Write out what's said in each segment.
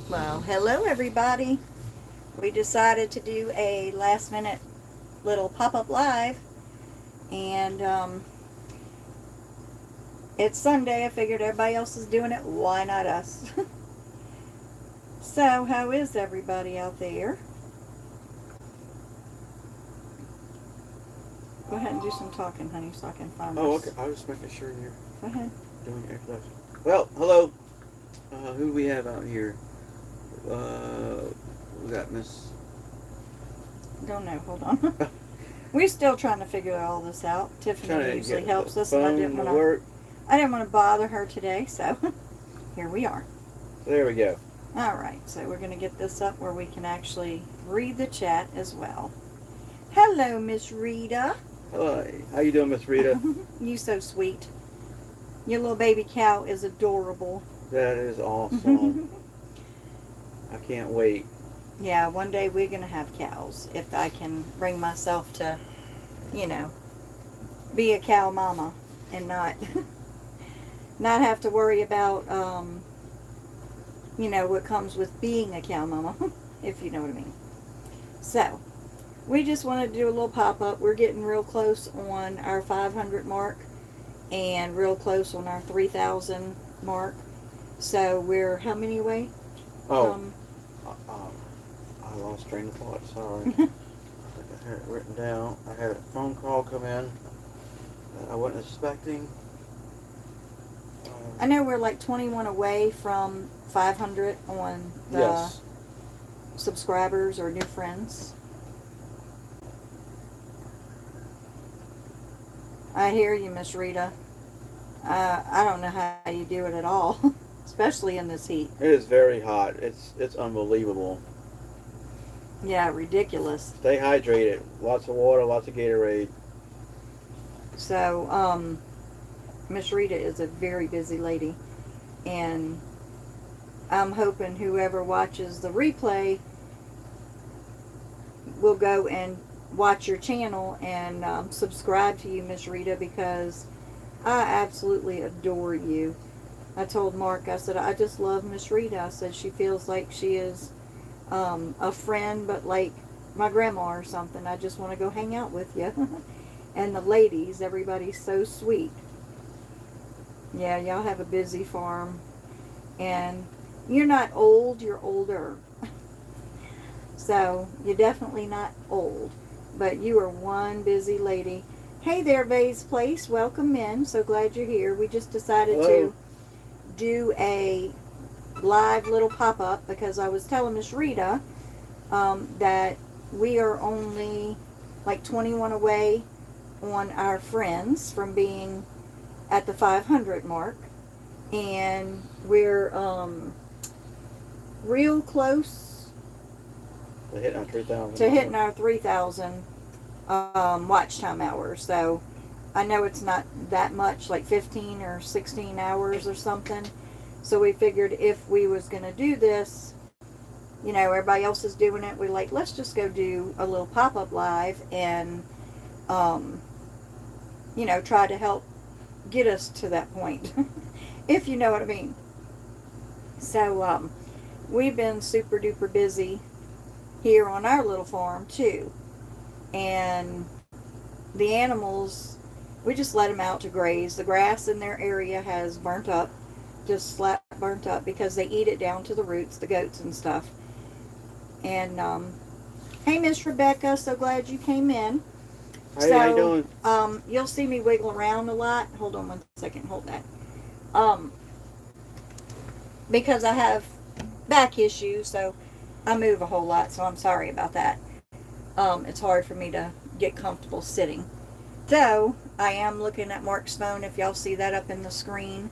Well, hello everybody. We decided to do a last minute little pop up live, and it's Sunday. I figured everybody else is doing it. Why not us? So, how is everybody out there? Go ahead and do some talking, honey, so I can find Oh, this. okay. I was just making sure you're Go ahead. doing your introduction. Well, hello. Who do we have out here? We got Miss. Don't know. Hold on. We're still trying to figure all this out. Trying Tiffany to usually get the helps us, and I phone didn't to want to. work. I didn't want to bother her today, so here we are. There we go. All right, so we're going to get this up where we can actually read the chat as well. Hello, Miss Rita. Hello. How you doing, Miss Rita? You so sweet. Your little baby cow is adorable. That is awesome. I can't wait. Yeah, one day we're going to have cows if I can bring myself to, you know, be a cow mama and not not have to worry about what comes with being a cow mama, if you know what I mean. So, we just wanted to do a little pop-up. We're getting real close on our 500 mark and real close on our 3,000 mark. So, we're how many away? Oh, I lost train of thought. Sorry. I had it written down. I had a phone call come in that I wasn't expecting. I know we're like 21 away from 500 on the Yes. subscribers or new friends. I hear you, Miss Rita. I don't know how you do it at all, especially in this heat. It is very hot. It's unbelievable. Yeah, ridiculous. Stay hydrated. Lots of water, lots of Gatorade. So, Miss Rita is a very busy lady, and I'm hoping whoever watches the replay will go and watch your channel and subscribe to you, Miss Rita, because I absolutely adore you. I told Mark, I said, I just love Miss Rita. I said, she feels like she is a friend, but like my grandma or something. I just want to go hang out with you. And the ladies, everybody's so sweet. Yeah, y'all have a busy farm. And you're not old, you're older. So, you're definitely not old. But you are one busy lady. Hey there, Vase Place. Welcome in. So glad you're here. We just decided Hello. to do a live little pop-up because I was telling Miss Rita that we are only like 21 away on our friends from being at the 500 mark. And we're real close To hitting our 3,000. to hitting our 3,000 watch time hours. So I know it's not that much, like 15 or 16 hours or something. So we figured if we was going to do this, everybody else is doing it. We're like, let's just go do a little pop-up live and, try to help get us to that point, if you know what I mean. So, we've been super duper busy here on our little farm too. And the animals, we just let them out to graze. The grass in their area has burnt up, just flat burnt up because they eat it down to the roots, the goats and stuff. And, hey, Miss Rebecca, so glad you came in. Hey, how you doing? You'll see me wiggle around a lot. Hold on one second. Hold that. Because I have back issues, so I move a whole lot, so I'm sorry about that. It's hard for me to get comfortable sitting. Though, I am looking at Mark's phone, if y'all see that up in the screen.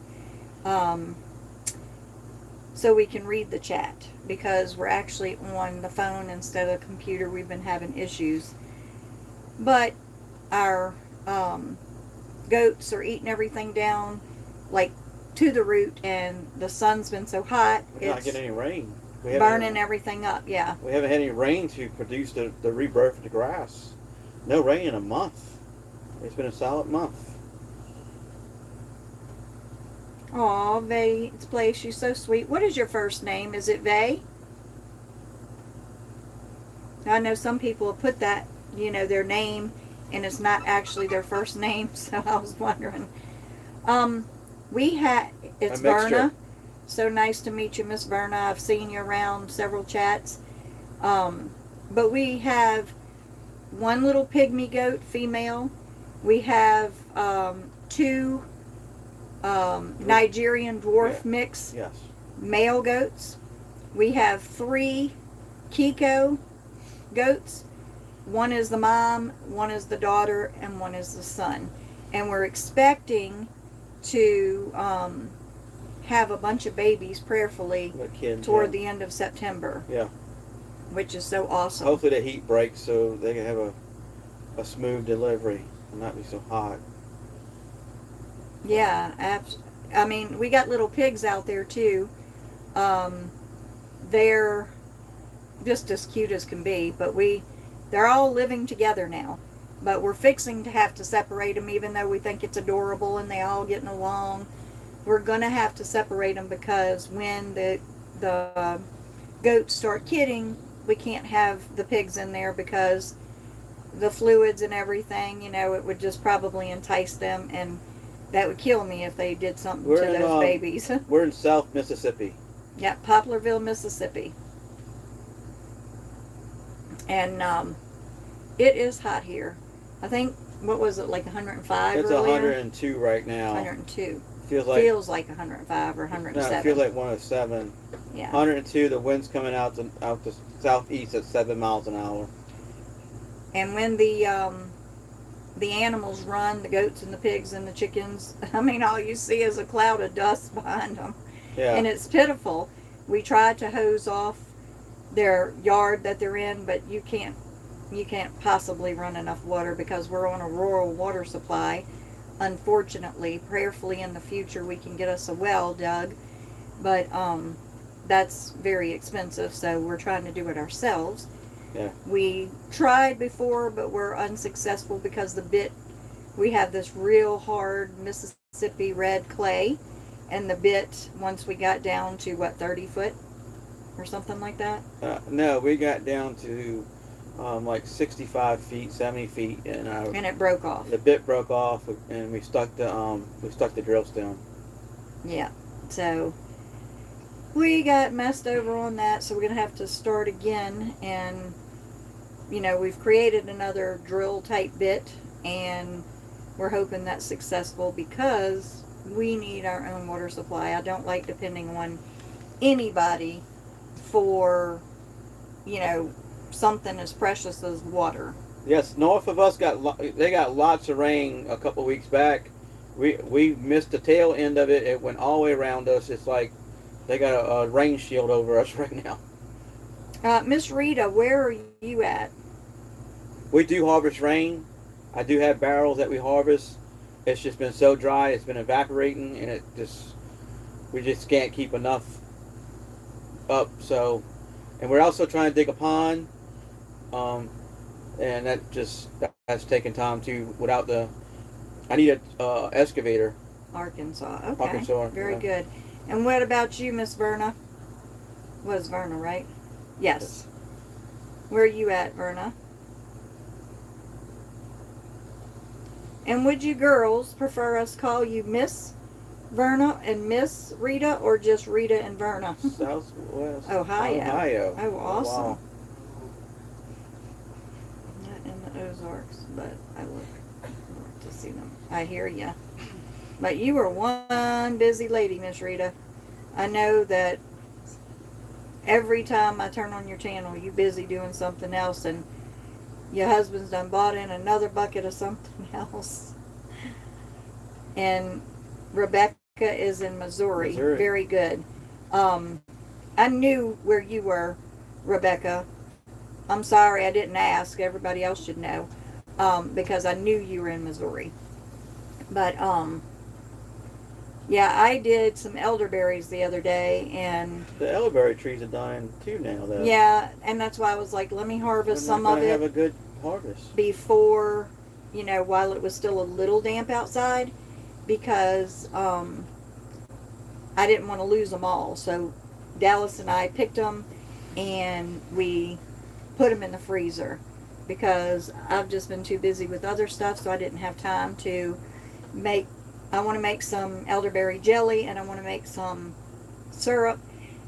So we can read the chat, because we're actually on the phone instead of the computer. We've been having issues. But our goats are eating everything down, like to the root, and the sun's been so hot, We're not it's getting any rain. burning everything up. Yeah. We haven't had any rain to produce the rebirth of the grass. No rain in a month. It's been a solid month. Aw, Vay's Place, she's so sweet. What is your first name? Is it Vay? I know some people have put that, their name, and it's not actually their first name, so I was wondering. Um, we had, it's A mixture. Verna. So nice to meet you, Miss Verna. I've seen you around several chats. But we have one little pygmy goat, female. We have two Nigerian dwarf mix Yes. male goats. We have 3 Kiko goats. One is the mom, one is the daughter, and one is the son. And we're expecting to have a bunch of babies prayerfully The kids, toward yeah. the end of September. Yeah. Which is so awesome. Hopefully the heat breaks so they can have a smooth delivery and not be so hot. Yeah, I mean, we got little pigs out there too. They're just as cute as can be, but they're all living together now. But we're fixing to have to separate them, even though we think it's adorable and they all getting along. We're gonna have to separate them because when the goats start kidding, we can't have the pigs in there because the fluids and everything, it would just probably entice them, and that would kill me if they did something to those babies. We're in South Mississippi. Yeah, Poplarville, Mississippi. And it is hot here. I think, what was it, like 105 It's earlier? 102 right now. 102. Feels like 105 or 107. No, it feels like 107. Yeah. 102. The wind's coming out the southeast at 7 miles an hour. And when the animals run, the goats and the pigs and the chickens, I mean, all you see is a cloud of dust behind them. Yeah. And it's pitiful. We tried to hose off their yard that they're in, but you can't possibly run enough water because we're on a rural water supply. Unfortunately, prayerfully in the future we can get us a well dug, but that's very expensive, so we're trying to do it ourselves. Yeah. We tried before, but we're unsuccessful because we have this real hard Mississippi red clay, and the bit, once we got down to 30 foot or something like that? No, we got down to like 65 feet, 70 feet, and it broke off. The bit broke off, and we stuck the drill stem. Yeah, so we got messed over on that, so we're gonna have to start again. And we've created another drill type bit, and we're hoping that's successful because we need our own water supply. I don't like depending on anybody for something as precious as water. Yes, north of us they got lots of rain a couple weeks back. We missed the tail end of it. It went all the way around us. It's like they got a rain shield over us right now. Miss Rita, where are you at? We do harvest rain. I do have barrels that we harvest. It's just been so dry. It's been evaporating, and we just can't keep enough up. So, and we're also trying to dig a pond. And that's taken time too. I need a excavator. Arkansas. Okay. Arkansas. Very good. And what about you, Miss Verna? Was Verna right? Yes. Where are you at, Verna? And would you girls prefer us call you Miss Verna and Miss Rita, or just Rita and Verna? Southwest Ohio. Oh, awesome. Wow. Not in the Ozarks, but I look to see them. I hear ya. But you are one busy lady, Miss Rita. I know that every time I turn on your channel, you busy doing something else, and your husband's done bought in another bucket of something else. And Rebecca is in Missouri. Very good. I knew where you were, Rebecca. I'm sorry I didn't ask. Everybody else should know. Because I knew you were in Missouri. But, yeah, I did some elderberries the other day, and the elderberry trees are dying too now, though. Yeah, and that's why I was like, let me harvest some of it. Have a good harvest before, while it was still a little damp outside, because I didn't want to lose them all. So Dallas and I picked them and we put them in the freezer because I've just been too busy with other stuff, so I didn't have time to make. I want to make some elderberry jelly, and I want to make some syrup,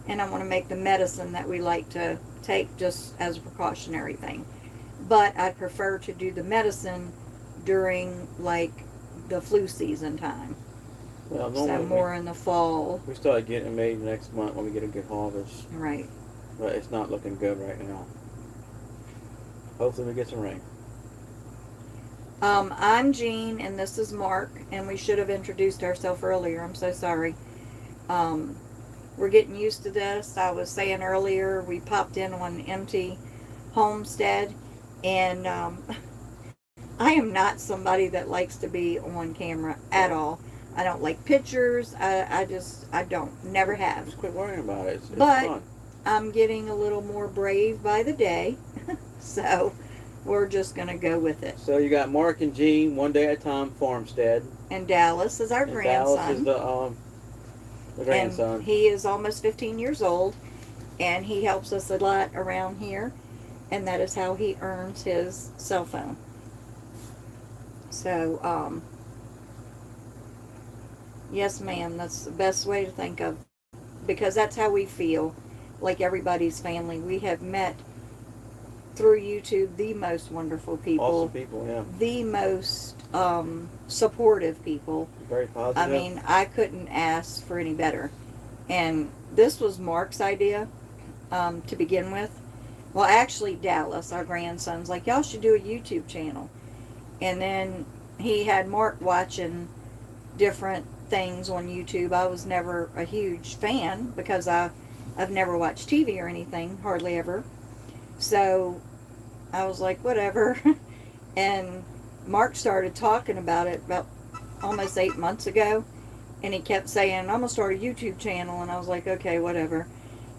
and I want to make the medicine that we like to take just as a precautionary thing. But I'd prefer to do the medicine during like the flu season time. Well, So normally more in the fall. we start getting it made next month when we get a good harvest. Right. But it's not looking good right now. Hopefully we get some rain. I'm Jean, and this is Mark, and we should have introduced ourselves earlier. I'm so sorry. We're getting used to this. I was saying earlier, we popped in on empty homestead, and I am not somebody that likes to be on camera at all. I don't like pictures. I don't. Never have. Just quit worrying about it. It's But fun. I'm getting a little more brave by the day, so we're just going to go with it. So you got Mark and Jean, one day at a time, farmstead. And Dallas is our And grandson. Dallas is the grandson. And he is almost 15 years old, and he helps us a lot around here, and that is how he earns his cell phone. So, yes, ma'am, that's the best way to think of, because that's how we feel, like everybody's family. We have met through YouTube the most wonderful people, Awesome people, yeah. the most supportive people. Very positive. I mean, I couldn't ask for any better. And this was Mark's idea to begin with. Well, actually, Dallas, our grandson's like, y'all should do a YouTube channel. And then he had Mark watching different things on YouTube. I was never a huge fan because I've never watched TV or anything, hardly ever. So I was like, whatever. And Mark started talking about it about almost 8 months ago. And he kept saying, I'm going to start a YouTube channel. And I was like, okay, whatever.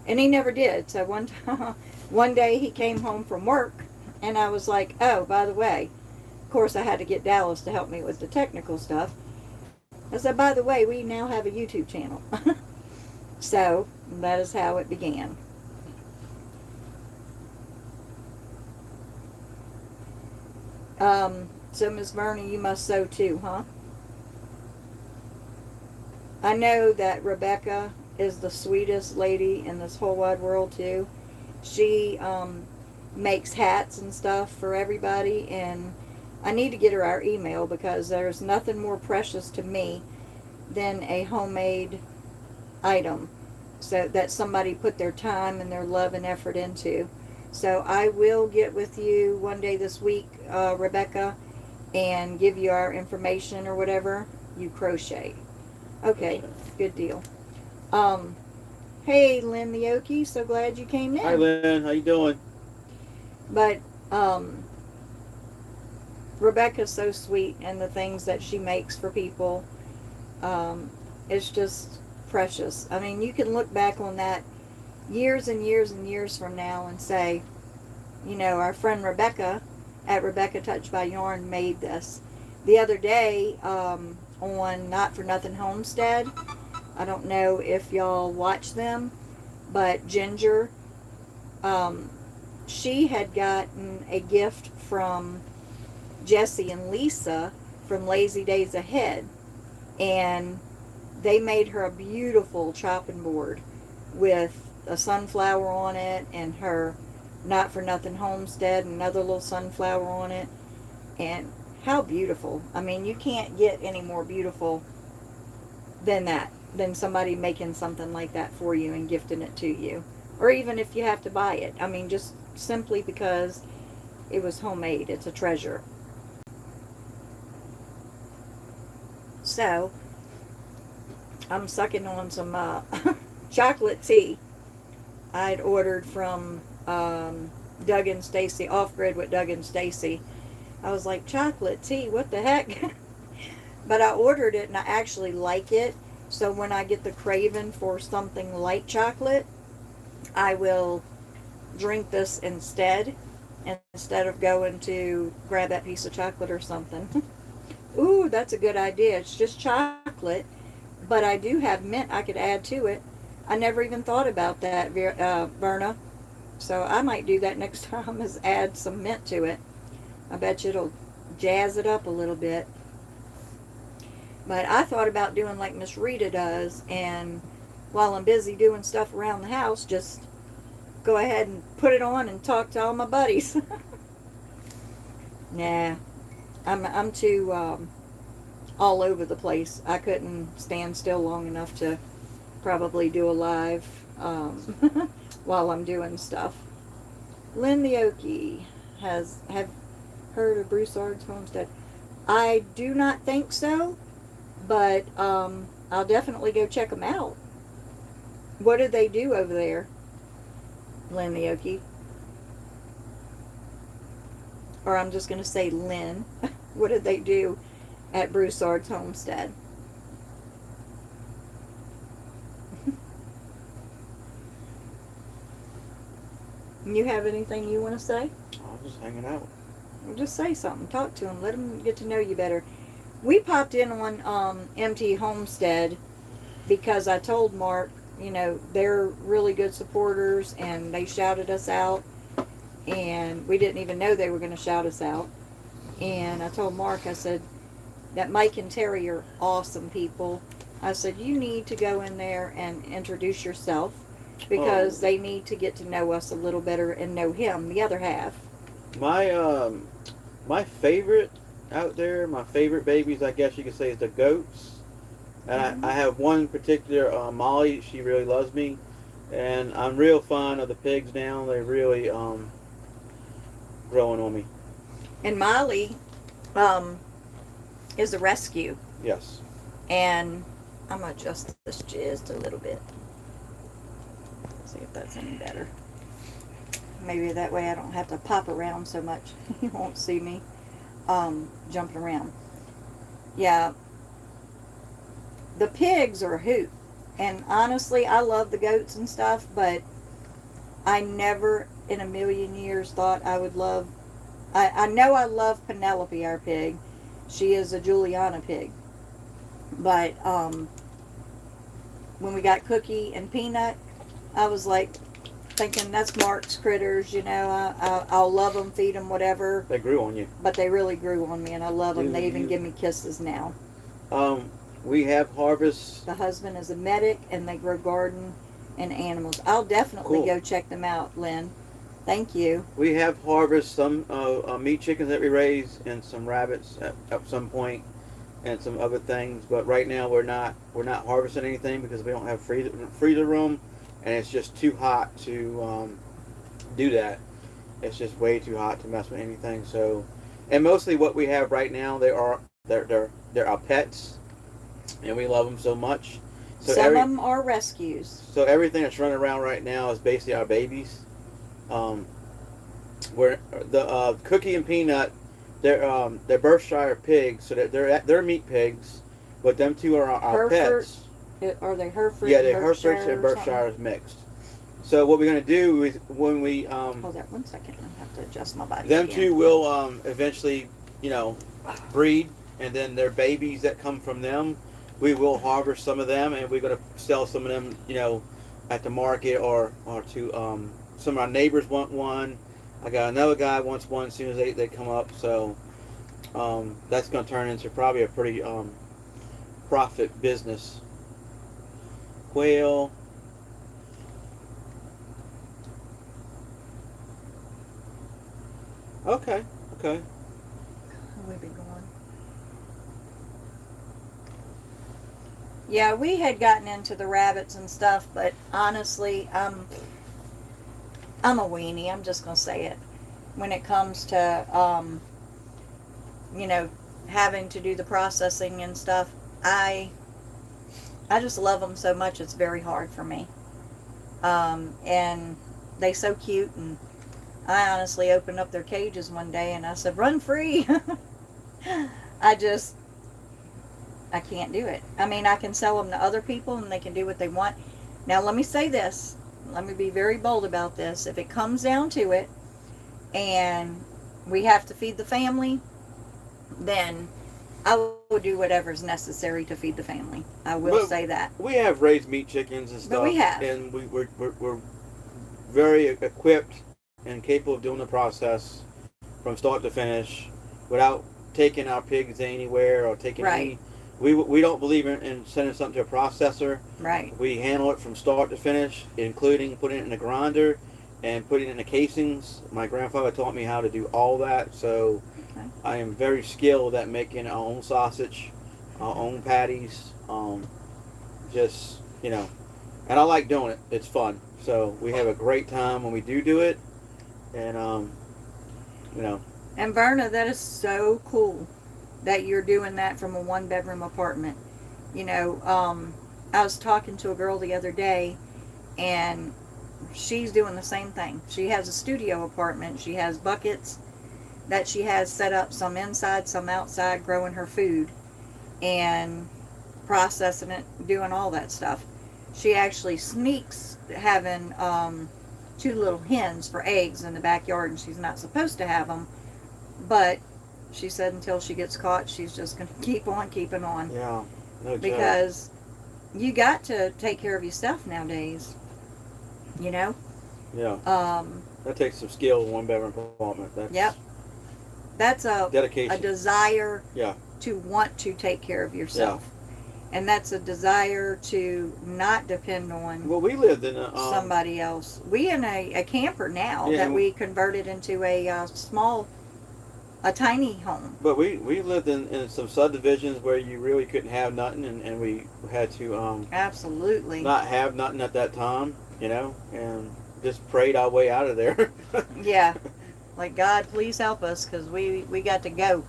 And he never did. So one day he came home from work. And I was like, oh, by the way, of course I had to get Dallas to help me with the technical stuff. I said, by the way, we now have a YouTube channel. So that is how it began. So Miss Verna, you must sew too, huh? I know that Rebecca is the sweetest lady in this whole wide world too. She makes hats and stuff for everybody, and I need to get her our email because there's nothing more precious to me than a homemade item so that somebody put their time and their love and effort into. So I will get with you one day this week, Rebecca, and give you our information or whatever. You crochet. Okay, good deal. Hey, Lynn the Okie, so glad you came in. Hi, Lynn. How you doing? But Rebecca's so sweet, and the things that she makes for people, it's just precious. I mean, you can look back on that years and years and years from now and say, you know, our friend Rebecca at Rebecca Touched by Yarn made this. The other day on Not For Nothing Homestead, I don't know if y'all watch them, but Ginger, she had gotten a gift from Jesse and Lisa from Lazy Days Ahead, and they made her a beautiful chopping board with a sunflower on it and her Not For Nothing Homestead and another little sunflower on it. And how beautiful. I mean, you can't get any more beautiful than that, than somebody making something like that for you and gifting it to you. Or even if you have to buy it. I mean, just simply because it was homemade. It's a treasure. So, I'm sucking on some chocolate tea I'd ordered from Doug and Stacy, Off Grid with Doug and Stacy. I was like, chocolate tea, what the heck? But I ordered it and I actually like it. So when I get the craving for something light chocolate, I will drink this instead of going to grab that piece of chocolate or something. Ooh, that's a good idea. It's just chocolate, but I do have mint I could add to it. I never even thought about that, Verna. So I might do that next time, is add some mint to it. I bet you it'll jazz it up a little bit. But I thought about doing like Miss Rita does, and while I'm busy doing stuff around the house, just go ahead and put it on and talk to all my buddies. Nah, I'm too all over the place. I couldn't stand still long enough to probably do a live while I'm doing stuff. Lynn the Okie have heard of Broussard's Homestead. I do not think so, but I'll definitely go check them out. What do they do over there, Lynn the Okie? Or I'm just going to say Lynn. What did they do at Broussard's Homestead? You have anything you want to say? I'm just hanging out. Well, just say something. Talk to them. Let them get to know you better. We popped in on MT Homestead because I told Mark, you know, they're really good supporters, and they shouted us out, and we didn't even know they were going to shout us out. And I told Mark, I said, that Mike and Terry are awesome people. I said, you need to go in there and introduce yourself, because they need to get to know us a little better and know him, the other half. My favorite out there, my favorite babies, I guess you could say, is the goats. And I have one particular, Molly. She really loves me, and I'm real fond of the pigs now. They're really growing on me. And Molly is a rescue. Yes. And I'm going to adjust this just a little bit. See if that's any better. Maybe that way I don't have to pop around so much. You won't see me jumping around. Yeah. The pigs are a hoot. And honestly, I love the goats and stuff, but I never in a million years thought I would love... I know I love Penelope, our pig. She is a Juliana pig. But when we got Cookie and Peanut, I was like thinking, that's Mark's critters, you know. I'll love them, feed them, whatever. They grew on you. But they really grew on me, and I love them. They even give me kisses now. We have harvest. The husband is a medic, and they grow garden and animals. I'll definitely go check them out, Lynn. Thank you. We have harvest some meat chickens that we raise, and some rabbits at some point, and some other things. But right now we're not harvesting anything because we don't have freezer room, and it's just too hot to do that. It's just way too hot to mess with anything. So, and mostly what we have right now, they're our pets, and we love them so much. So some of them are rescues. So everything that's running around right now is basically our babies. Where the Cookie and Peanut, they're Berkshire pigs, so they're meat pigs, but them two are our pets. Are they Hereford? Yeah, they're Herefords and Berkshires mixed. So what we're gonna do is when we hold that 1 second. I have to adjust my body. Them again. two will eventually, breed, and then their babies that come from them, we will harvest some of them, and we're gonna sell some of them, at the market or to some of our neighbors want one. I got another guy wants one as soon as they come up. So that's going to turn into probably a pretty profit business. Quail. Okay. We be going. Yeah, we had gotten into the rabbits and stuff, but honestly, I'm a weenie. I'm just going to say it. When it comes to, having to do the processing and stuff, I just love them so much, it's very hard for me. And they so cute, and I honestly opened up their cages one day and I said, run free. I can't do it. I mean, I can sell them to other people and they can do what they want. Now, let me say this. Let me be very bold about this. If it comes down to it and we have to feed the family, then I will do whatever's necessary to feed the family. I will But say that. we have raised meat chickens and stuff, But we have. and we're very equipped and capable of doing the process from start to finish without taking our pigs anywhere or taking Right. any. We don't believe in sending something to a processor. Right. We handle it from start to finish, including putting it in a grinder and putting it in the casings. My grandfather taught me how to do all that, so Okay. I am very skilled at making our own sausage, our own patties. Just, and I like doing it. It's fun. So we have a great time when we do it, and And Verna, that is so cool that you're doing that from a 1-bedroom apartment. I was talking to a girl the other day, and she's doing the same thing. She has a studio apartment. She has buckets that she has set up, some inside, some outside, growing her food and processing it, doing all that stuff. She actually sneaks having 2 little hens for eggs in the backyard, and she's not supposed to have them. But she said until she gets caught, she's just going to keep on keeping on. yeah, no joke. Because you got to take care of yourself nowadays. Yeah, Um, that takes some skill in 1-bedroom apartment. That's Yep. That's a dedication. desire Yeah. to want to take care of yourself. And that's a desire to not depend on Well, we lived in a somebody else. We in a camper now Yeah, that we converted into a tiny home. but we lived in some subdivisions where you really couldn't have nothing, and we had to Absolutely. not have nothing at that time, and just prayed our way out of there. Yeah. Like, God, please help us, because we got to go.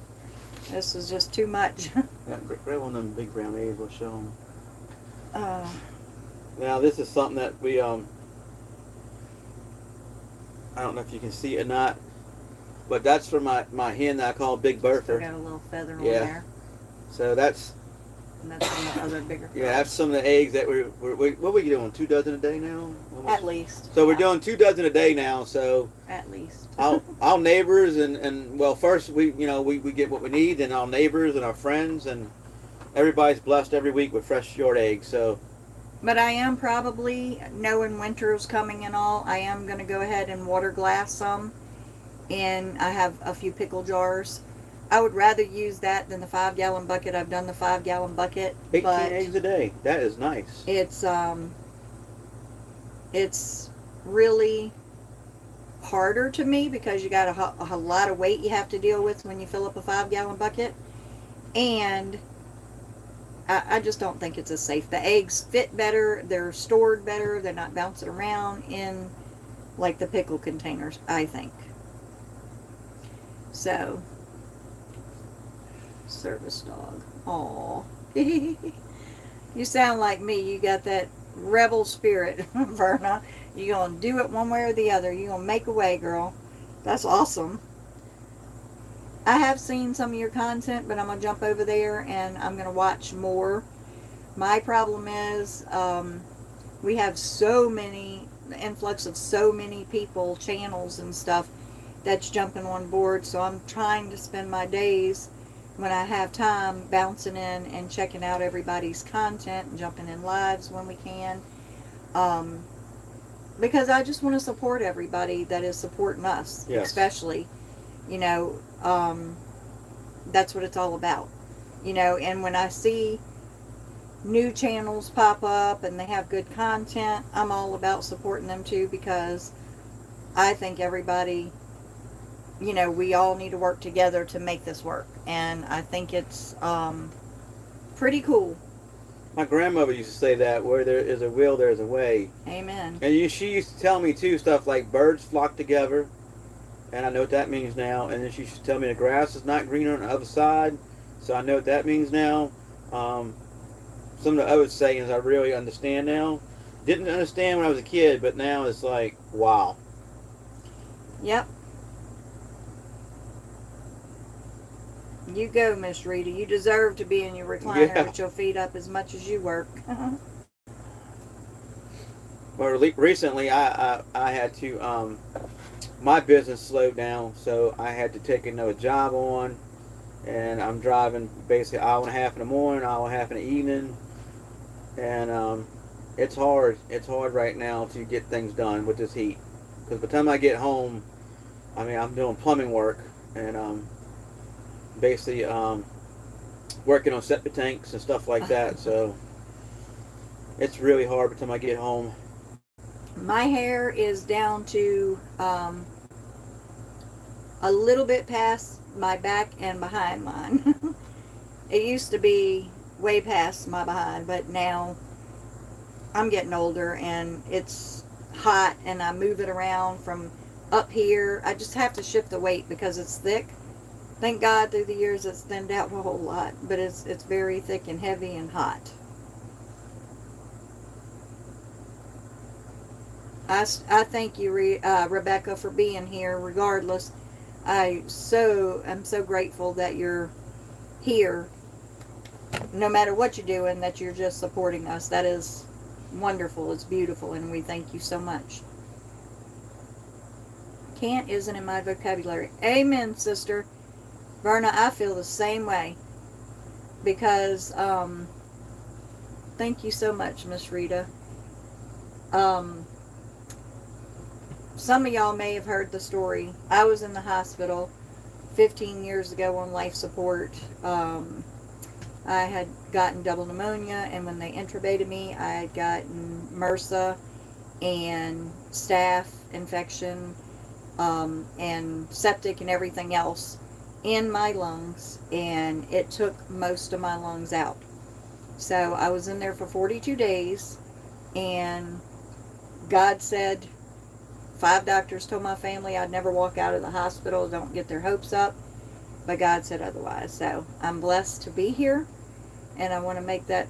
This is just too much. Yeah, grab one of them big brown eggs. We'll show them. uh, Now this is something that we I don't know if you can see it or not, but that's for my hen that I call Big still Bertha. got a little feather on Yeah. there. So that's And that's on the other bigger. that's some of the eggs that we what are we doing? 2 dozen a day now? Almost. At least. So we're doing 2 dozen a day now. So At least. our neighbors and well, first we get what we need, and our neighbors and our friends, and everybody's blessed every week with fresh short eggs. So But I am probably, knowing winter's coming and all, I am going to go ahead and water glass some. And I have a few pickle jars. I would rather use that than the 5-gallon bucket. I've done the 5-gallon bucket. 18 but eggs a day. That is nice. It's really harder to me because you got a lot of weight you have to deal with when you fill up a 5-gallon bucket. And I just don't think it's as safe. The eggs fit better, they're stored better, they're not bouncing around in like the pickle containers, I think. So, service dog. Aw. You sound like me. You got that rebel spirit, Verna. You gonna do it one way or the other. You gonna make a way, girl. That's awesome. I have seen some of your content, but I'm going to jump over there and I'm going to watch more. My problem is we have so many, the influx of so many people, channels and stuff that's jumping on board. So I'm trying to spend my days when I have time bouncing in and checking out everybody's content and jumping in lives when we can. Because I just want to support everybody that is supporting us, Yes. especially. That's what it's all about. And when I see new channels pop up and they have good content, I'm all about supporting them too, because I think everybody, we all need to work together to make this work. And I think it's pretty cool. My grandmother used to say that where there is a will, there is a way. Amen. And she used to tell me too stuff like birds flock together, and I know what that means now. And then she used to tell me the grass is not greener on the other side, so I know what that means now. Some of the other sayings I really understand now. Didn't understand when I was a kid, but now it's like, wow. Yep. You go, Miss Rita. You deserve to be in your recliner Yeah. with your feet up as much as you work. Well, recently I had to, my business slowed down, so I had to take another job on, and I'm driving basically an hour and a half in the morning, an hour and a half in the evening, and it's hard. It's hard right now to get things done with this heat. Because by the time I get home, I mean, I'm doing plumbing work and basically working on septic tanks and stuff like that. So it's really hard by the time I get home. My hair is down to a little bit past my back and behind mine. It used to be way past my behind, but now I'm getting older and it's hot and I move it around from up here. I just have to shift the weight because it's thick. Thank God through the years it's thinned out a whole lot, but it's very thick and heavy and hot. I thank you, Rebecca, for being here regardless. I am so grateful that you're here, no matter what you're doing, that you're just supporting us. That is wonderful. It's beautiful, and we thank you so much. Can't isn't in my vocabulary. Amen, sister. Verna, I feel the same way. Because, thank you so much, Miss Rita. Some of y'all may have heard the story. I was in the hospital 15 years ago on life support. I had gotten double pneumonia, and when they intubated me, I had gotten MRSA and staph infection, and septic and everything else in my lungs, and it took most of my lungs out. So I was in there for 42 days, and God said, 5 doctors told my family I'd never walk out of the hospital, don't get their hopes up, but God said otherwise. So I'm blessed to be here, and I want to make that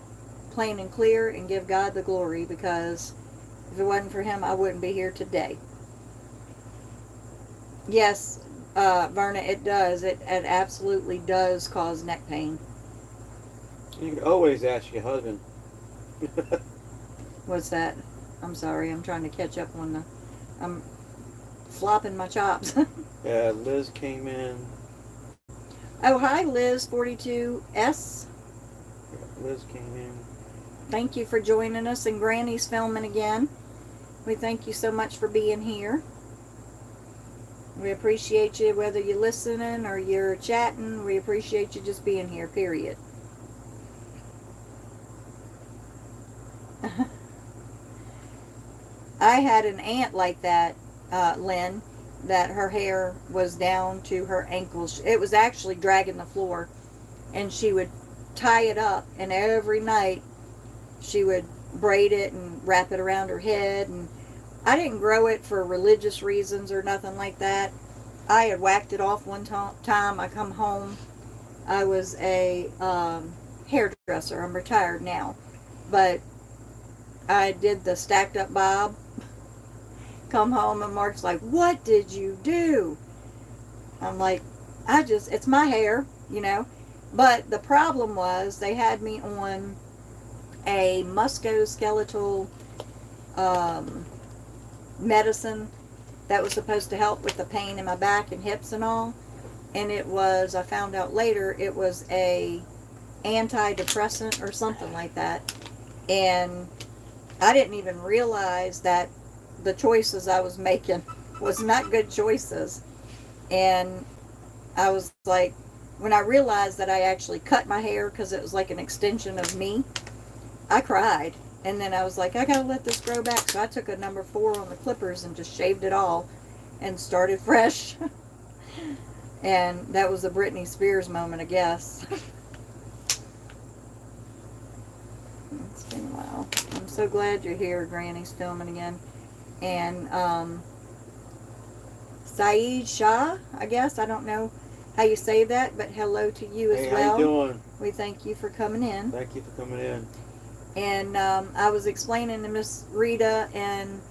plain and clear and give God the glory, because if it wasn't for Him, I wouldn't be here today. Yes, Verna, it does. It absolutely does cause neck pain. You can always ask your husband. What's that? I'm sorry, I'm trying to catch up on I'm flopping my chops. Yeah, Liz came in. Oh, hi, Liz 42S. Liz came in. Thank you for joining us, and Granny's filming again. We thank you so much for being here. We appreciate you, whether you're listening or you're chatting. We appreciate you just being here, period. I had an aunt like that, Lynn, that her hair was down to her ankles. It was actually dragging the floor, and she would tie it up, and every night she would braid it and wrap it around her head. And I didn't grow it for religious reasons or nothing like that. I had whacked it off one time. I come home. I was a hairdresser. I'm retired now, but I did the stacked up bob. Come home and Mark's like, "What did you do?" I'm like, it's my hair, you know. But the problem was they had me on a musculoskeletal medicine that was supposed to help with the pain in my back and hips and all. And it was, I found out later, it was a antidepressant or something like that. And I didn't even realize that the choices I was making was not good choices. And I was like, when I realized that I actually cut my hair because it was like an extension of me, I cried. And then I was like, I gotta let this grow back. So I took a number 4 on the clippers and just shaved it all and started fresh. And that was a Britney Spears moment, I guess. It's been a while. I'm so glad you're here. Granny's filming again. And Saeed Shah, I guess. I don't know how you say that, but hello to you as well. How you doing? We thank you for coming in. Thank you for coming in. And I was explaining to Miss Rita and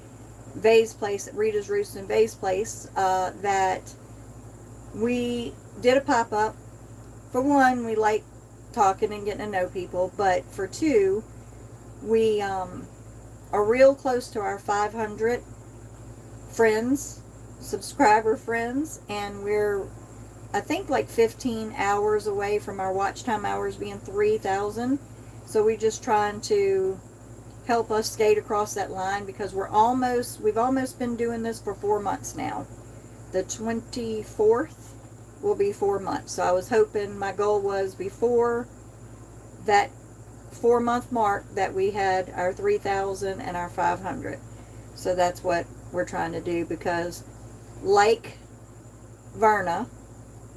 Vay's place, Rita's Roost and Vay's place, that we did a pop-up. For one, we like talking and getting to know people, but for 2, we are real close to our 500 friends, subscriber friends, and we're I think like 15 hours away from our watch time hours being 3,000. So we're just trying to help us skate across that line because we've almost been doing this for 4 months now. The 24th will be 4 months. So I was hoping, my goal was before that 4 month mark that we had our 3,000 and our 500. So that's what we're trying to do because like Verna,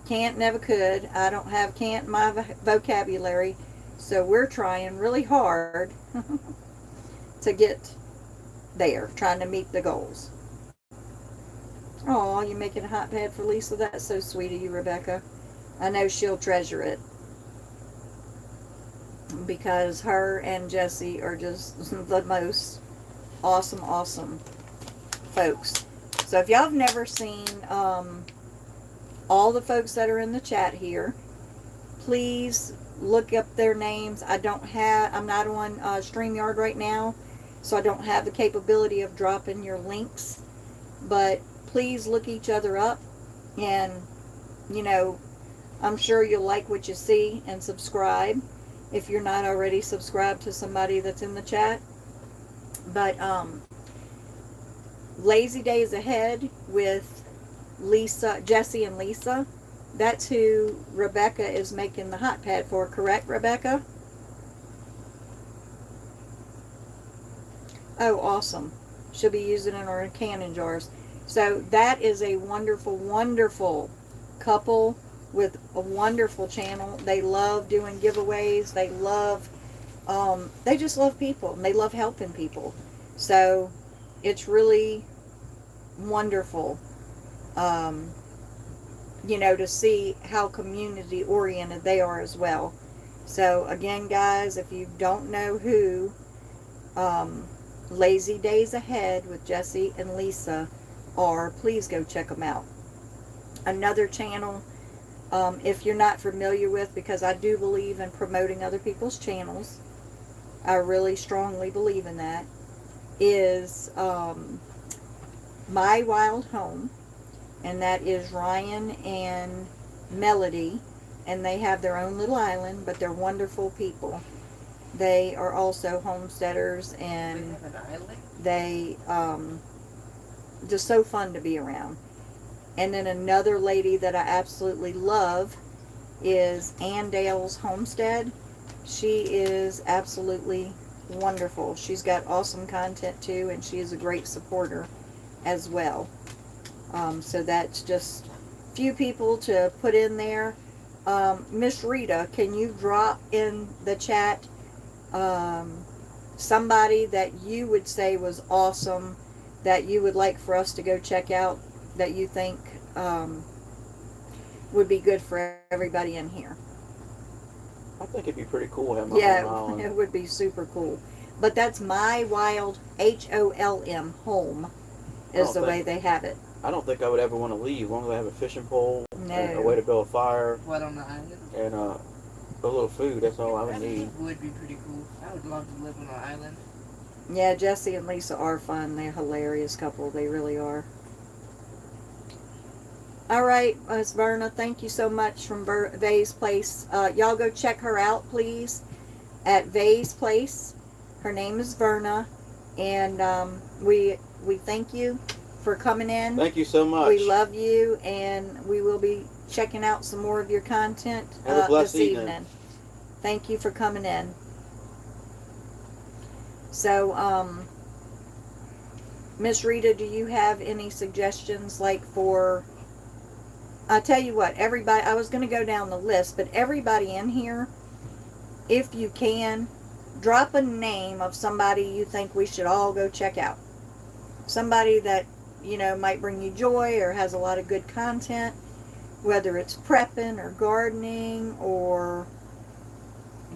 can't, never could. I don't have can't in my vocabulary. So we're trying really hard to get there, trying to meet the goals. Oh, you're making a hot pad for Lisa. That's so sweet of you, Rebecca. I know she'll treasure it because her and Jesse are just the most awesome folks. So if y'all have never seen all the folks that are in the chat here, please look up their names. I'm not on StreamYard right now, so I don't have the capability of dropping your links, but please look each other up, and I'm sure you'll like what you see and subscribe if you're not already subscribed to somebody that's in the chat. But Lazy Days Ahead with Jesse and Lisa, that's who Rebecca is making the hot pad for, correct, Rebecca? Oh, awesome. She'll be using it in her canning jars. So that is a wonderful couple with a wonderful channel. They love doing giveaways. They just love people, and they love helping people. So it's really wonderful, to see how community oriented they are as well. So again, guys, if you don't know who Lazy Days Ahead with Jesse and Lisa are, please go check them out. Another channel, if you're not familiar with, because I do believe in promoting other people's channels, I really strongly believe in that, is My Wild Home, and that is Ryan and Melody, and they have their own little island, but they're wonderful people. They are also homesteaders, and they just so fun to be around. And then another lady that I absolutely love is Ann Dale's Homestead. She is absolutely wonderful. She's got awesome content too, and she is a great supporter as well. So that's just a few people to put in there. Miss Rita, can you drop in the chat somebody that you would say was awesome, that you would like for us to go check out, that you think would be good for everybody in here? I think it'd be pretty cool having my Yeah, own island. it would be super cool. But that's My Wild, HOLM, home, is the way they have it. I don't think I would ever want to leave, as long as I have a fishing pole, No. and a way to build a fire, What, on the island? and a little food. That's all I would need. That would be pretty cool. I would love to live on an island. Yeah, Jesse and Lisa are fun. They're a hilarious couple. They really are. All right, Ms. Verna, thank you so much from Vay's Place. Y'all go check her out, please, at Vay's Place. Her name is Verna, and we thank you for coming in. Thank you so much. We love you, and we will be checking out some more of your content Have a blessed this evening. evening. Thank you for coming in. So, Miss Rita, do you have any suggestions, like for... I'll tell you what, everybody, I was going to go down the list, but everybody in here, if you can, drop a name of somebody you think we should all go check out. Somebody that, might bring you joy or has a lot of good content, whether it's prepping or gardening or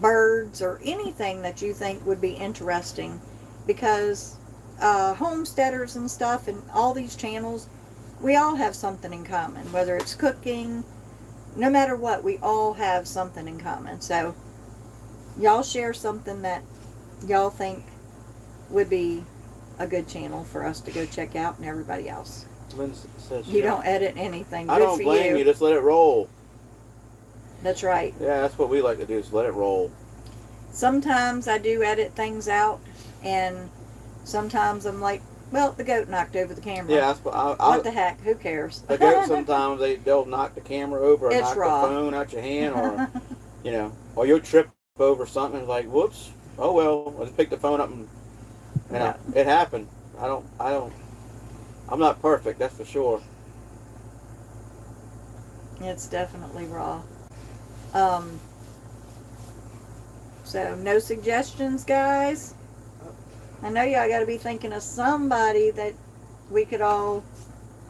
birds or anything that you think would be interesting, because homesteaders and stuff and all these channels, we all have something in common, whether it's cooking, no matter what, we all have something in common. So y'all share something that y'all think would be a good channel for us to go check out, and everybody else. Lynn says You don't edit anything. I Good don't for blame you. Just let it roll. That's right. Yeah, that's what we like to do. Is let it roll. Sometimes I do edit things out, and sometimes I'm like, well, the goat knocked over the camera. Yeah, that's What the heck? Who cares? the goat sometimes they'll knock the camera over, or It's knock raw. the phone out your hand, or you know, or you'll trip over something. And like, whoops. Oh well. I just pick the phone up and Yeah. it happened. I'm not perfect. That's for sure. It's definitely raw. So no suggestions, guys. I know y'all got to be thinking of somebody that we could all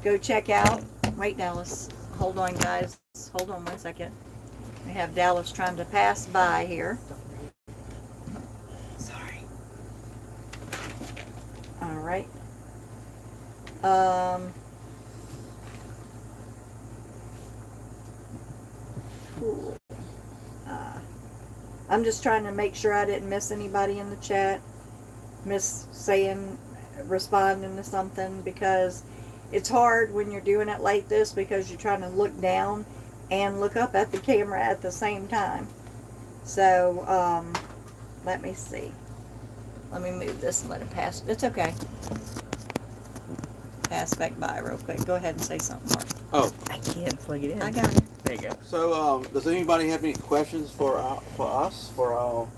go check out. Wait, Dallas. Hold on, guys. Hold on 1 second. We have Dallas trying to pass by here. Sorry. All right. Cool. I'm just trying to make sure I didn't miss anybody in the chat. Miss saying, responding to something, because it's hard when you're doing it like this because you're trying to look down and look up at the camera at the same time. So, let me see. Let me move this and let it pass. It's okay. Pass back by real quick. Go ahead and say something, Mark. Oh, I can't plug it in. I got it. There you go. so does anybody have any questions for us for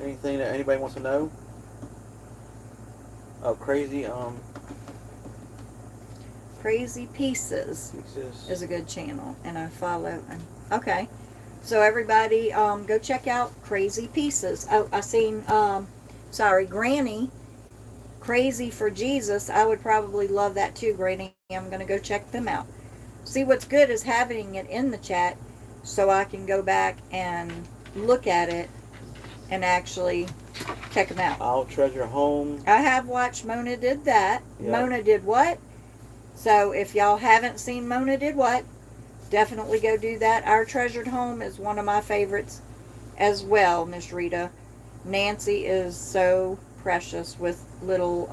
anything that anybody wants to know? Oh, crazy Crazy Pieces pieces. is a good channel, and I follow. Okay, so everybody, go check out Crazy Pieces. Oh, I seen, Granny, Crazy for Jesus. I would probably love that too, Granny. I'm gonna go check them out. See, what's good is having it in the chat, so I can go back and look at it and actually check them out. I'll treasure home. I have watched Mona Did That. Yeah. Mona Did What? So if y'all haven't seen Mona Did What, definitely go do that. Our Treasured Home is one of my favorites as well, Miss Rita. Nancy is so precious with little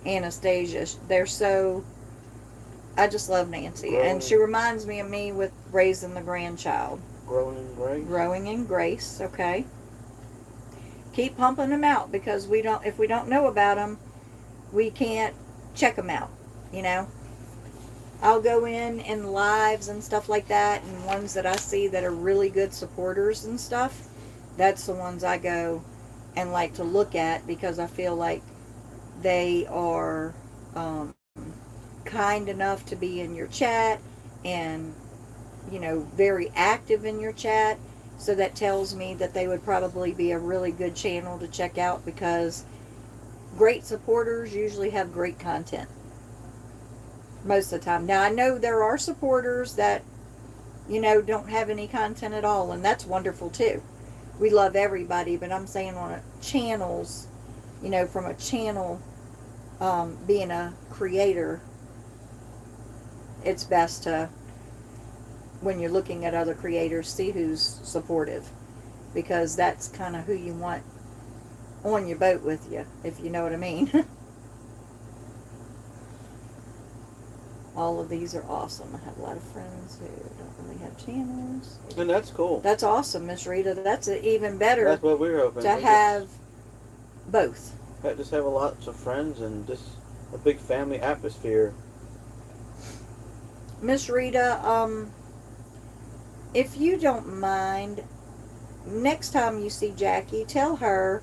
Anastasia. They're so... I just love Nancy. Growing. And she reminds me of me with raising the grandchild. Growing in grace. Growing in grace, okay. Keep pumping them out, because if we don't know about them, we can't check them out, you know. I'll go in lives and stuff like that, and ones that I see that are really good supporters and stuff, that's the ones I go and like to look at, because I feel like they are kind enough to be in your chat and, you know, very active in your chat. So that tells me that they would probably be a really good channel to check out, because great supporters usually have great content most of the time. Now, I know there are supporters that, you know, don't have any content at all, and that's wonderful too. We love everybody, but I'm saying on channels, you know, from a channel, being a creator, it's best to, when you're looking at other creators, see who's supportive, because that's kind of who you want on your boat with you, if you know what I mean. All of these are awesome. I have a lot of friends who don't really have channels. And that's cool. That's awesome, Miss Rita. That's even better That's what we're hoping. to have both. Just have lots of friends and just a big family atmosphere. Miss Rita, if you don't mind, next time you see Jackie, tell her,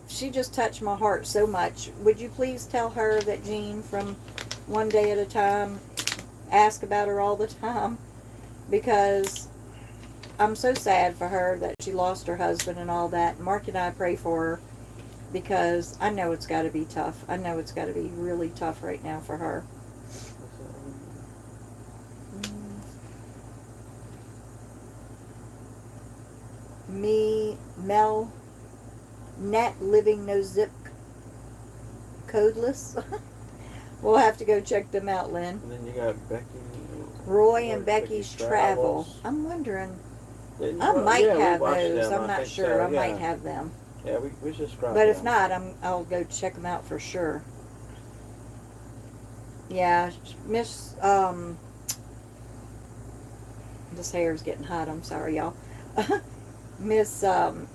she just touched my heart so much. Would you please tell her that Jean from One Day at a Time ask about her all the time? Because I'm so sad for her that she lost her husband and all that. Mark and I pray for her, because I know it's got to be tough. I know it's got to be really tough right now for her. Mel, Net Living No Zip Codeless. We'll have to go check them out, Lynn. And then you got Becky. Roy and Becky's Travel. I'm wondering. I might have those. I'm not sure. I might have them. Yeah, we subscribe. But if not, I'll go check them out for sure. Yeah, Miss, this hair's getting hot. I'm sorry, y'all. Miss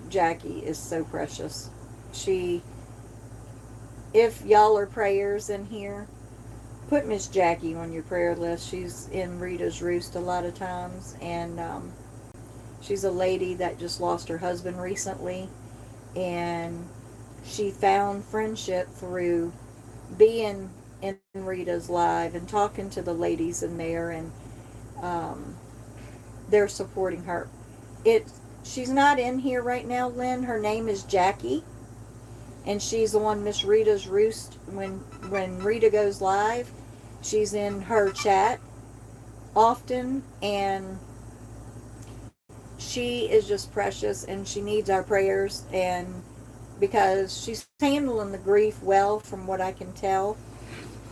Jackie is so precious. She, if y'all are prayers in here, put Miss Jackie on your prayer list. She's in Rita's Roost a lot of times, and she's a lady that just lost her husband recently, and she found friendship through being in Rita's live and talking to the ladies in there, and um, they're supporting her. She's not in here right now, Lynn. Her name is Jackie, and she's on Miss Rita's Roost. When Rita goes live, she's in her chat often, and she is just precious, and she needs our prayers, and because she's handling the grief well from what I can tell,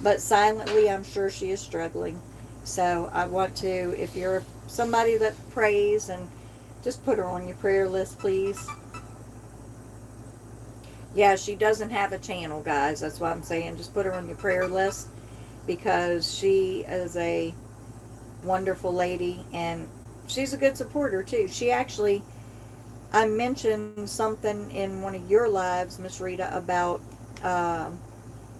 but silently I'm sure she is struggling. So I want to, if you're somebody that prays, and just put her on your prayer list, please. Yeah, she doesn't have a channel, guys. That's why I'm saying just put her on your prayer list, because she is a wonderful lady, and she's a good supporter too. She actually, I mentioned something in one of your lives, Miss Rita, about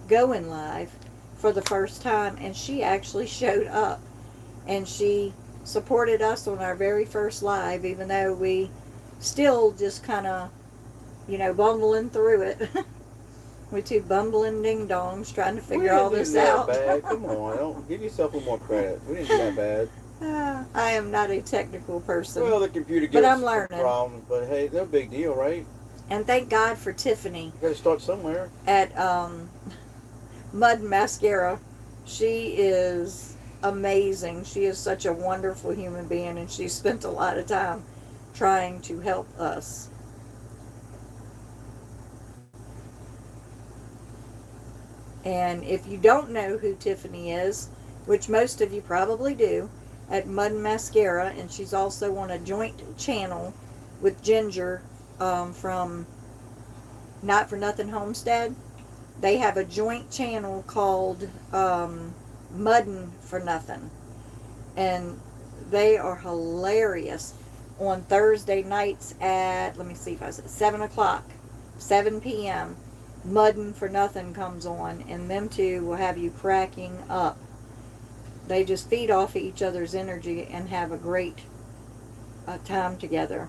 going live for the first time, and she actually showed up, and she supported us on our very first live, even though we still just kind of, bumbling through it. We two bumbling ding dongs trying to figure all this out. Bad. Come on, don't give yourself a little more credit. We didn't do that bad. I am not a technical person. Well, the computer gives but I'm us learning. problems, but hey, no big deal, right? And thank God for Tiffany. You gotta start somewhere. At Mud Mascara. She is amazing. She is such a wonderful human being, and she spent a lot of time trying to help us. And if you don't know who Tiffany is, which most of you probably do, at Mud Mascara, and she's also on a joint channel with Ginger from Not For Nothing Homestead. They have a joint channel called Muddin' For Nothing, and they are hilarious. On Thursday nights at, let me see if I said 7 o'clock, 7 p.m., Muddin' For Nothing comes on, and them two will have you cracking up. They just feed off each other's energy and have a great time together.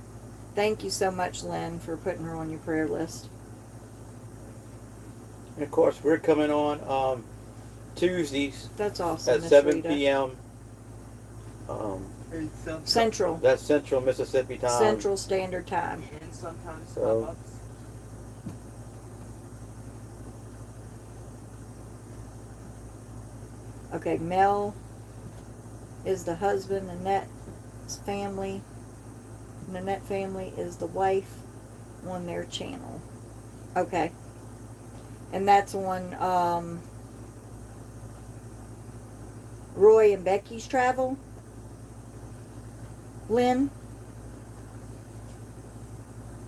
Thank you so much, Lynn, for putting her on your prayer list. And of course, we're coming on Tuesdays That's awesome, at Miss 7 Rita. p.m. And Central. That's Central Mississippi time. Central Standard Time. And sometimes So- pop-ups. Okay, Mel is the husband, Nanette's family. Nanette family is the wife on their channel. Okay. And that's on Roy and Becky's Travel. Lynn?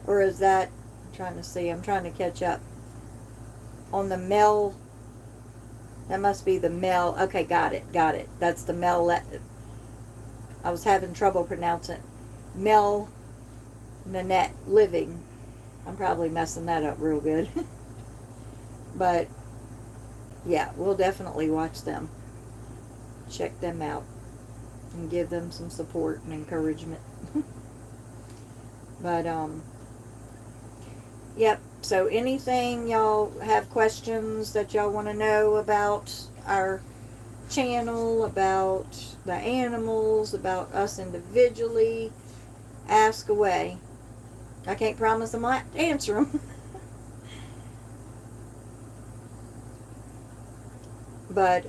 Or is that, I'm trying to see, I'm trying to catch up. On the Mel, that must be the Mel, okay, got it. That's the Mel, I was having trouble pronouncing it. Mel Nanette Living. I'm probably messing that up real good. But, yeah, we'll definitely watch them. Check them out. And give them some support and encouragement. But, yep. So anything y'all have questions that y'all want to know about our channel, about the animals, about us individually, ask away. I can't promise I might answer them. But,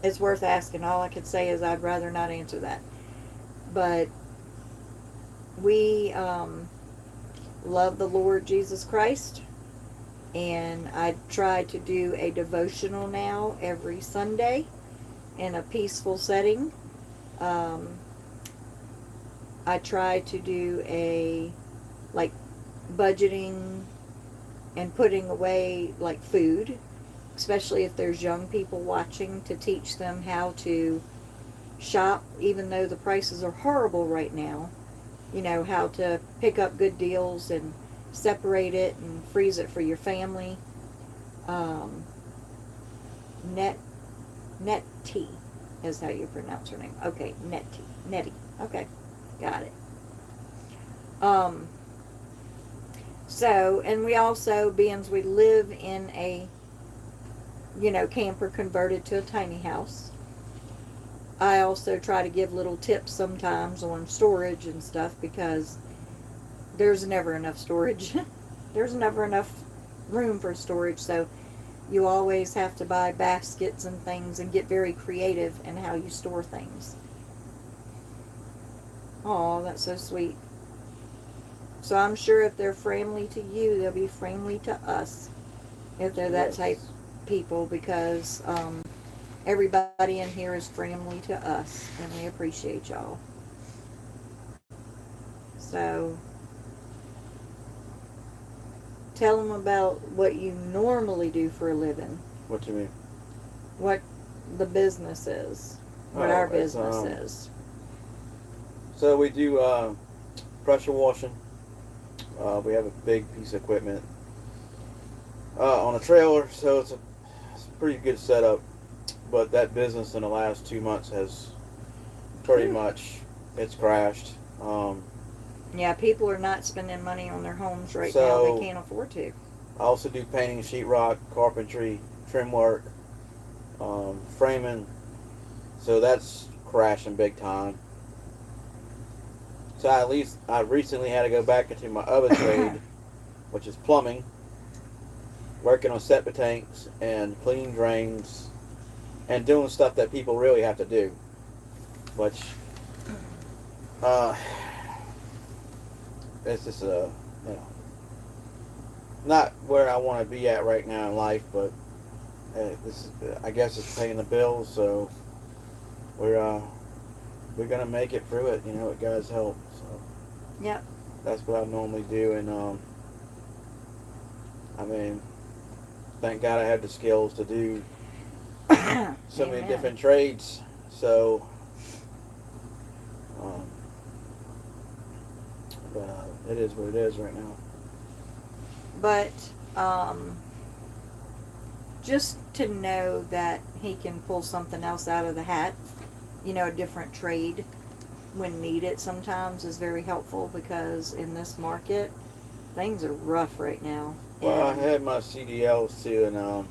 it's worth asking. All I could say is I'd rather not answer that. But we love the Lord Jesus Christ, and I try to do a devotional now every Sunday in a peaceful setting. I try to do budgeting and putting away food. especially if there's young people watching, to teach them how to shop, even though the prices are horrible right now. You know, how to pick up good deals and separate it and freeze it for your family. Um, Nettie is how you pronounce her name. Okay, Nettie. Okay, got it. So, and we also, being we live in a, camper converted to a tiny house, I also try to give little tips sometimes on storage and stuff, because there's never enough storage. There's never enough room for storage, so you always have to buy baskets and things and get very creative in how you store things. Oh, that's so sweet. So I'm sure if they're friendly to you, they'll be friendly to us, if they're that type people, because everybody in here is friendly to us, and we appreciate y'all. So tell them about what you normally do for a living, What you mean? what the business is, what Oh, our it's, business is. So we do pressure washing. We have a big piece of equipment on a trailer, so it's a pretty good setup. But that business in the last 2 months has pretty much, it's crashed. Yeah, people are not spending money on their homes right now. So- They can't afford to. I also do painting, sheetrock, carpentry, trim work, framing. So that's crashing big time. So I recently had to go back into my other trade, which is plumbing, working on septic tanks and cleaning drains, and doing stuff that people really have to do, which it's just not where I want to be at right now in life, but I guess it's paying the bills, so we're gonna make it through it, with God's help. So Yep. that's what I normally do, and I mean, thank God I have the skills to do so many Amen. different trades. So, but it is what it is right now. But just to know that he can pull something else out of the hat, a different trade when needed sometimes is very helpful, because in this market, things are rough right now. Well, I And- had my CDLs too, and I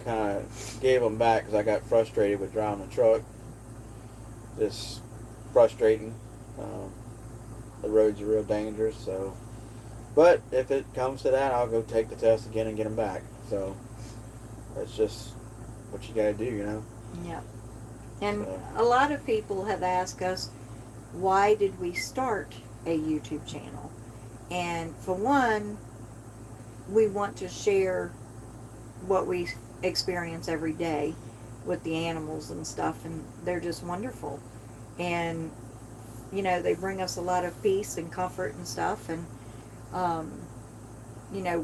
kind of gave them back because I got frustrated with driving the truck. Just frustrating. The roads are real dangerous, so. But if it comes to that, I'll go take the test again and get them back. So that's just what you got to do, Yeah. And So- a lot of people have asked us, why did we start a YouTube channel? And for one, we want to share what we experience every day with the animals and stuff, and they're just wonderful. And, they bring us a lot of peace and comfort and stuff, and,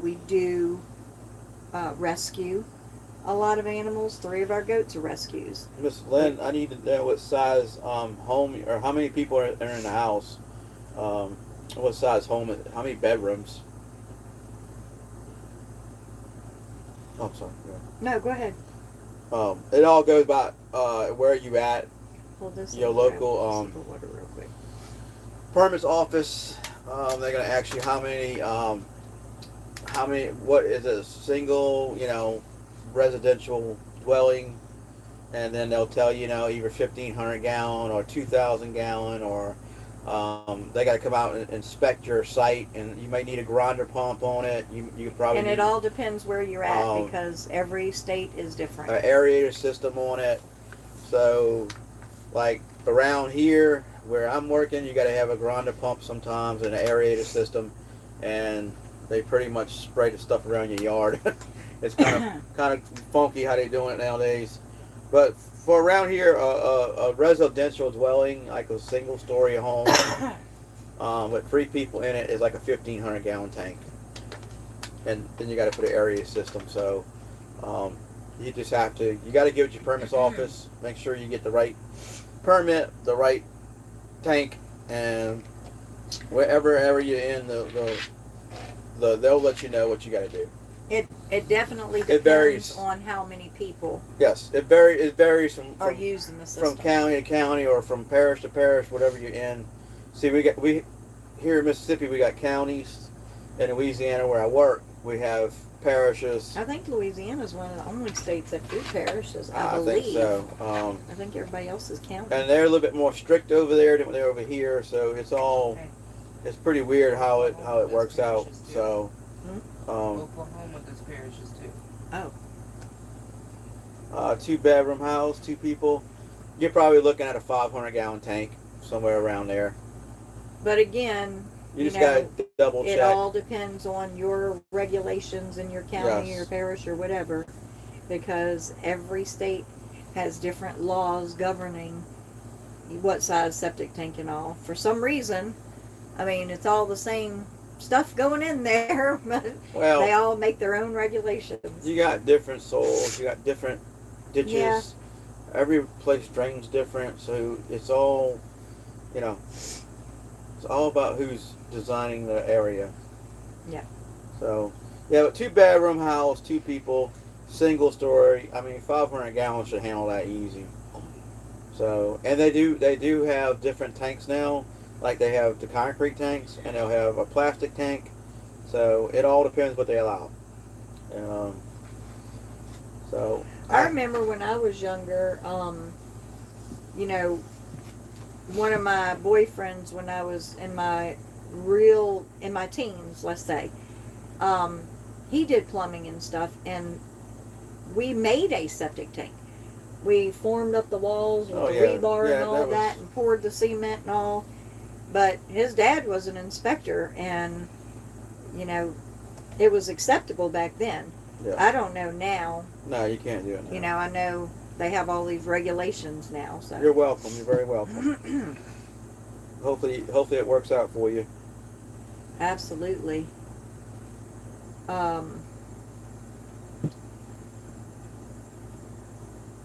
we do rescue a lot of animals. 3 of our goats are rescues. Miss Lynn, I need to know what size home, or how many people are in the house. What size home? How many bedrooms? Oh, sorry. No, go ahead. It all goes by where you at. Hold this. Your little local, grab some water real quick. Permits office. They're gonna ask you how many. What is a single, residential dwelling, and then they'll tell you, either 1,500 gallon or 2,000 gallon, or they got to come out and inspect your site, and you may need a grinder pump on it. You probably And need it all depends where you're at, Um, because every state is different. an aerator system on it. So, like around here where I'm working, you got to have a grinder pump sometimes and an aerator system, and they pretty much spray the stuff around your yard. It's kind of funky how they doing it nowadays. But for around here, a residential dwelling, like a single story home with 3 people in it, is like a 1,500 gallon tank. And then you got to put an area system. So You just have to. You got to give it your permits office. Make sure you get the right permit, the right tank, and wherever you're in, they'll let you know what you got to do. It definitely It varies. depends on how many people Yes, it varies are from using the system. from county to county or from parish to parish, whatever you're in. See, we here in Mississippi we got counties. In Louisiana where I work, we have parishes. I think Louisiana is one of the only states that do parishes. I I believe. think so. I think everybody else is county. And they're a little bit more strict over there than they're over here, so it's all Okay. it's pretty weird how it works out. So, Oklahoma does parishes too. Oh, 2-bedroom house, 2 people. You're probably looking at a 500-gallon tank somewhere around there. but again, You just know, gotta double it check. all depends on your regulations in your county, Yes. or parish, or whatever, because every state has different laws governing what size septic tank and all. For some reason, I mean, it's all the same stuff going in there, but Well, they all make their own regulations. you got different soils, you got different ditches. Yeah. Every place drains different, so it's all, it's all about who's designing the area. Yeah. So, yeah, but 2-bedroom house, 2 people, single story. I mean, 500 gallons should handle that easy. So, and they do have different tanks now. Like they have the concrete tanks, and they'll have a plastic tank. So it all depends what they allow. So I remember when I was younger, one of my boyfriends when I was in my teens, let's say, he did plumbing and stuff, and we made a septic tank. We formed up the walls with the rebar and all that, and poured the cement and all. But his dad was an inspector, and it was acceptable back then. Yeah. I don't know now. No, you can't do it now. I know they have all these regulations now. So You're welcome. You're very welcome. Hopefully it works out for you. Absolutely.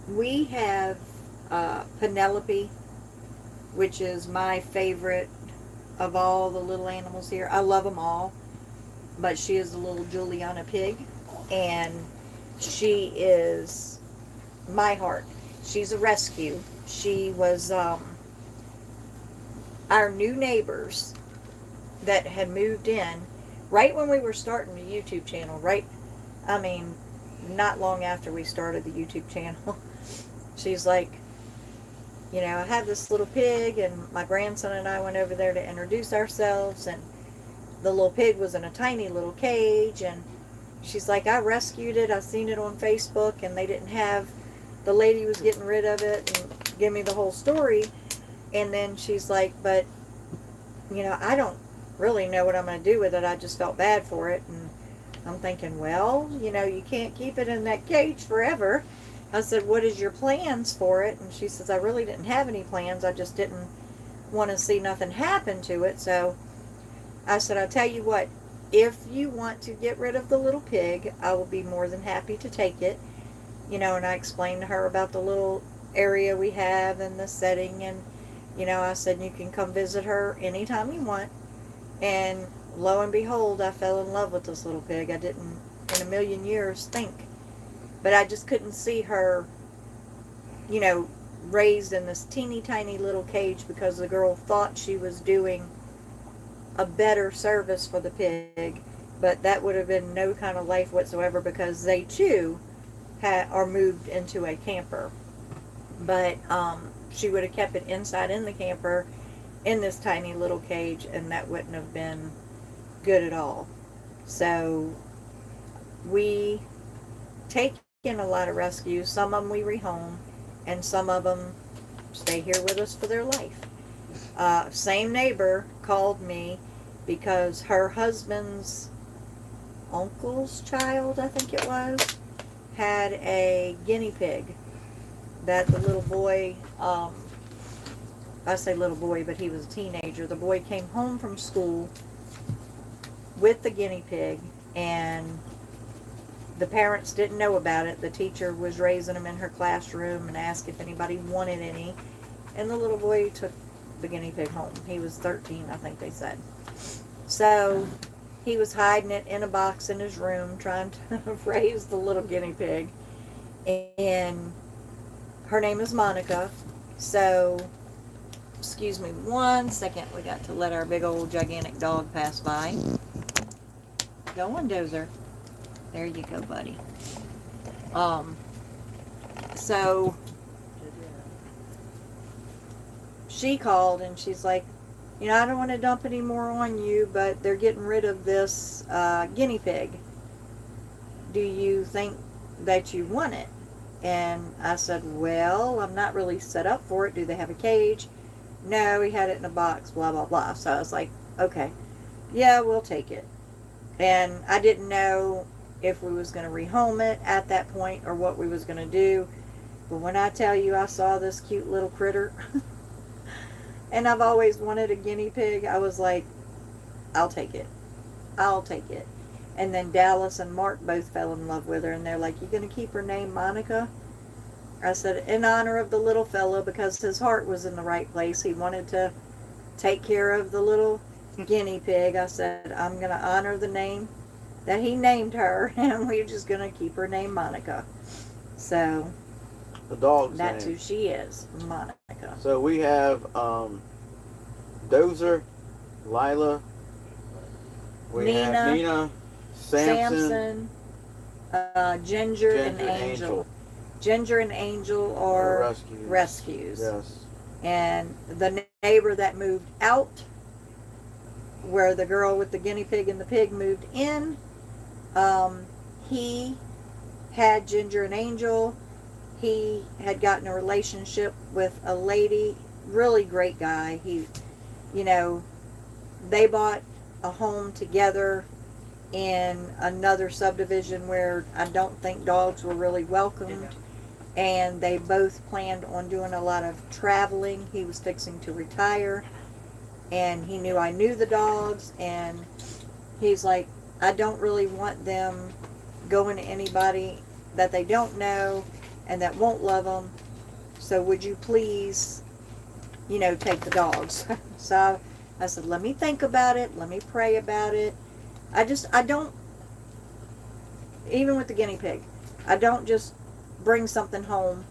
We have Penelope, which is my favorite of all the little animals here. I love them all, but she is a little Juliana pig, and she is my heart. She's a rescue. She was our new neighbors that had moved in right when we were starting the YouTube channel, not long after we started the YouTube channel. She's like, I had this little pig, and my grandson and I went over there to introduce ourselves, and the little pig was in a tiny little cage, and she's like, I rescued it. I seen it on Facebook, and they didn't have, the lady was getting rid of it, and give me the whole story. And then she's like, but, I don't really know what I'm going to do with it. I just felt bad for it. And I'm thinking, well, you can't keep it in that cage forever. I said, what is your plans for it? And she says, I really didn't have any plans. I just didn't want to see nothing happen to it. So I said, I'll tell you what, if you want to get rid of the little pig, I will be more than happy to take it. And I explained to her about the little area we have and the setting, and I said, you can come visit her anytime you want. And lo and behold, I fell in love with this little pig. I didn't in a million years think, but I just couldn't see her raised in this teeny tiny little cage, because the girl thought she was doing a better service for the pig, but that would have been no kind of life whatsoever, because they too are moved into a camper. But she would have kept it inside in the camper in this tiny little cage, and that wouldn't have been good at all. So we take in a lot of rescues. Some of them we rehome, and some of them stay here with us for their life. Same neighbor called me because her husband's uncle's child, I think it was, had a guinea pig that the little boy, I say little boy, but he was a teenager. The boy came home from school with the guinea pig, and the parents didn't know about it. The teacher was raising them in her classroom and asked if anybody wanted any. And the little boy took the guinea pig home. He was 13, I think they said. So he was hiding it in a box in his room, trying to raise the little guinea pig. And her name is Monica. So, excuse me 1 second. We got to let our big old gigantic dog pass by. Go on, Dozer. There you go, buddy. So she called and she's like, you know, I don't want to dump any more on you, but they're getting rid of this guinea pig. Do you think that you want it? And I said, well, I'm not really set up for it. Do they have a cage? No, he had it in a box, blah, blah, blah. So I was like, okay, yeah, we'll take it. And I didn't know if we was going to rehome it at that point or what we was going to do. But when I tell you I saw this cute little critter, and I've always wanted a guinea pig, I was like, I'll take it. I'll take it. And then Dallas and Mark both fell in love with her, and they're like, you going to keep her name Monica? I said, in honor of the little fella, because his heart was in the right place. He wanted to take care of the little guinea pig. I said, I'm going to honor the name that he named her, and we're just going to keep her name Monica. So The dog's that's name. who she is, Monica. So we have Dozer, Lila, we have Nina, Samson, Ginger, and Angel. Ginger and Angel are rescues. Yes. And the neighbor that moved out, where the girl with the guinea pig and the pig moved in, he had Ginger and Angel. He had gotten a relationship with a lady, really great guy. He, you know, they bought a home together in another subdivision where I don't think dogs were really welcomed. And they both planned on doing a lot of traveling. He was fixing to retire. And he knew I knew the dogs. And he's like, I don't really want them going to anybody that they don't know and that won't love them. So would you please, you know, take the dogs? So I said, let me think about it. Let me pray about it. I don't, even with the guinea pig, I don't just bring something home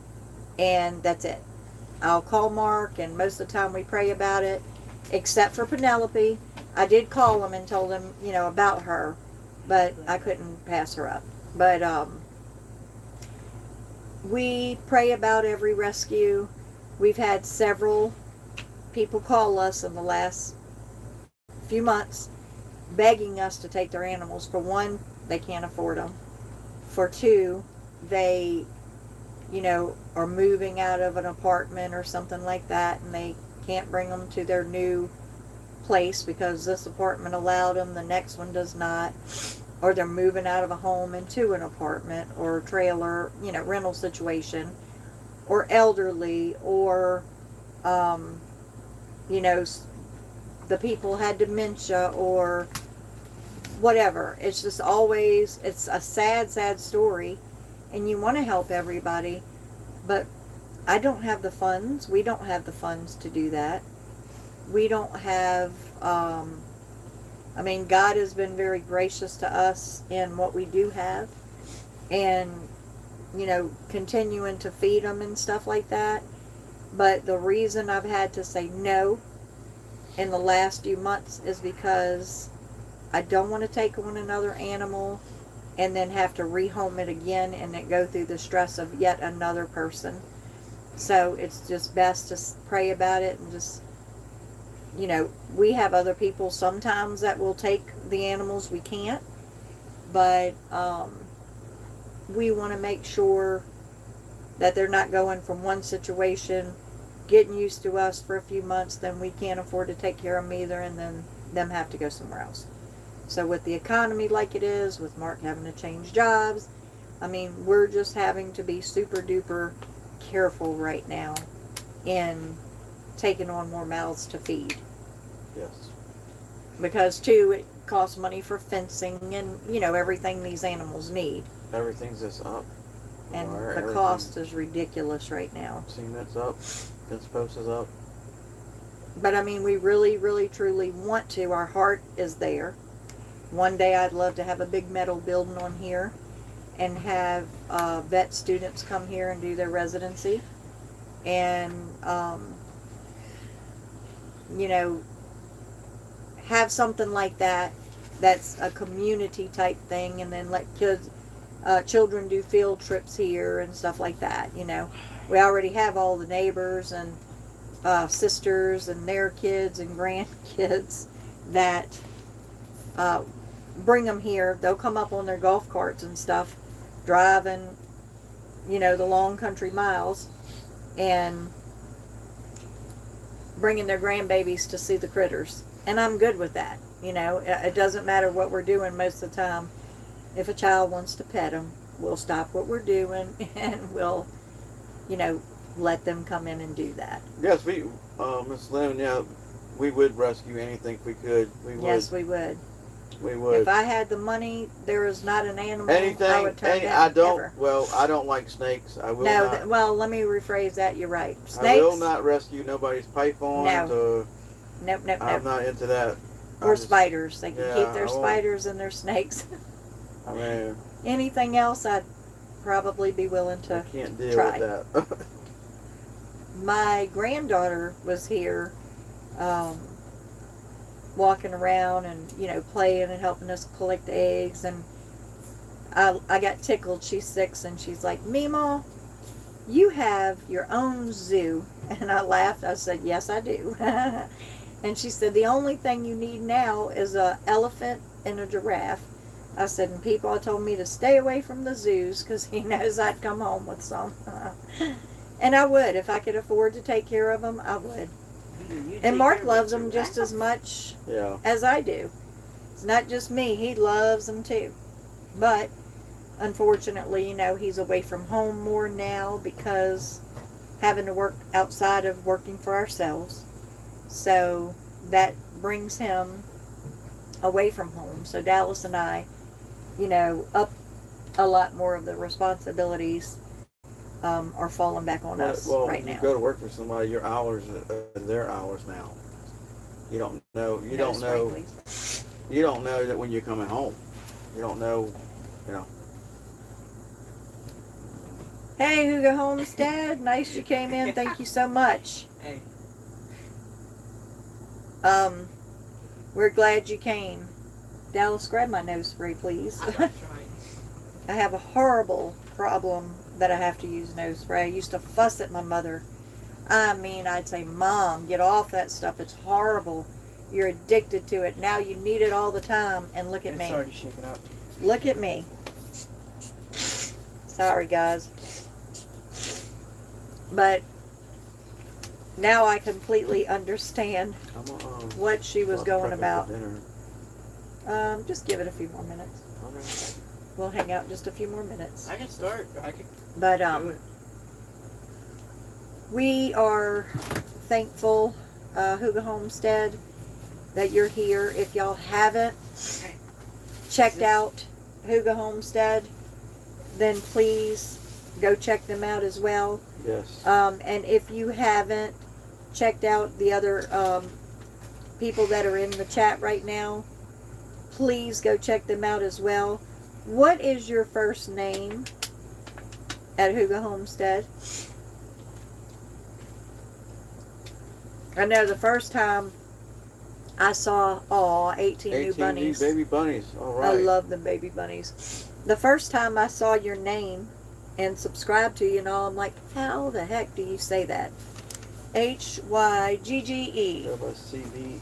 and that's it. I'll call Mark, and most of the time we pray about it, except for Penelope. I did call him and told him, you know, about her, but I couldn't pass her up. But we pray about every rescue. We've had several people call us in the last few months begging us to take their animals. For one, they can't afford them. For two, they, you know, are moving out of an apartment or something like that, and they can't bring them to their new place because this apartment allowed them, the next one does not. Or they're moving out of a home into an apartment or trailer, you know, rental situation. Or elderly, or, you know, the people had dementia or whatever. It's just always, it's a sad, sad story. And you want to help everybody, but I don't have the funds. We don't have the funds to do that. We don't have, I mean, God has been very gracious to us in what we do have. And, you know, continuing to feed them and stuff like that. But the reason I've had to say no in the last few months is because I don't want to take on another animal and then have to rehome it again and then go through the stress of yet another person. So it's just best to pray about it and just, you know, we have other people sometimes that will take the animals. We can't. But we want to make sure that they're not going from one situation, getting used to us for a few months, then we can't afford to take care of them either, and then them have to go somewhere else. So with the economy like it is, with Mark having to change jobs, I mean, we're just having to be super duper careful right now in taking on more mouths to feed. Yes. Because too, it costs money for fencing and, you know, everything these animals need. Everything's just up. and Wire, the everything. cost is ridiculous right now. Cement's up. Fence post is up. But I mean, we really, really, truly want to. Our heart is there. One day I'd love to have a big metal building on here and have vet students come here and do their residency. And, you know, have something like that that's a community type thing, and then let children do field trips here and stuff like that. You know, we already have all the neighbors and sisters and their kids and grandkids that bring them here. They'll come up on their golf carts and stuff, driving, you know, the long country miles, and bringing their grandbabies to see the critters. And I'm good with that. You know, it doesn't matter what we're doing most of the time. If a child wants to pet them, we'll stop what we're doing and we'll, you know, let them come in and do that. Yes, we, Miss Lemon, yeah, we would rescue anything if we could. We would. Yes, we would. We would. If I had the money, there is not an animal Anything, I would turn down. I don't, ever. well, I don't like snakes. I will No, not. well, let me rephrase that. You're right. Snakes? I will not rescue nobody's pythons or Nope, nope, I'm nope. not into that. Or spiders. They can Yeah, keep their I won't. spiders and their snakes. I mean, Anything else, I'd probably be willing I to can't deal try. with that. My granddaughter was here walking around and, you know, playing and helping us collect eggs, and I got tickled. She's 6 and she's like, Meemaw, you have your own zoo. And I laughed. I said, yes, I do. And she said, the only thing you need now is a elephant and a giraffe. I said, and people told me to stay away from the zoos because he knows I'd come home with some. And I would. If I could afford to take care of them, I would. And Mark loves them just as much Yeah. as I do. It's not just me. He loves them too. But unfortunately, you know, he's away from home more now because having to work outside of working for ourselves. So that brings him away from home. So Dallas and I, you know, up a lot more of the responsibilities are falling back on us right you now. go to work for somebody, your hours are their hours now. You don't know. You don't know. Frankly. You don't know that when you're coming home. You don't know. You know. Hey, Hugo Homestead, nice you came in. Thank you so much. Hey, We're glad you came. Dallas, grab my nose spray, please. I'm trying. I have a horrible problem that I have to use nose spray. I used to fuss at my mother. I mean, I'd say, Mom, get off that stuff. It's horrible. You're addicted to it. Now you need it all the time. And look at me. It's already shaken up. Look at me. Sorry, guys. But now I completely understand what she was going about. Just give it a few more minutes. Okay. We'll hang out just a few more minutes. I can start. I can But do it. we are thankful, Hugo Homestead, that you're here. If y'all haven't checked out Hugo Homestead, then please go check them out as well. Yes. And if you haven't checked out the other people that are in the chat right now, please go check them out as well. What is your first name at Hugo Homestead? I know the first time I saw 18 new bunnies. baby bunnies. All right. I love the baby bunnies. The first time I saw your name and subscribed to you and all, I'm like, how the heck do you say that? Hygge. WCB.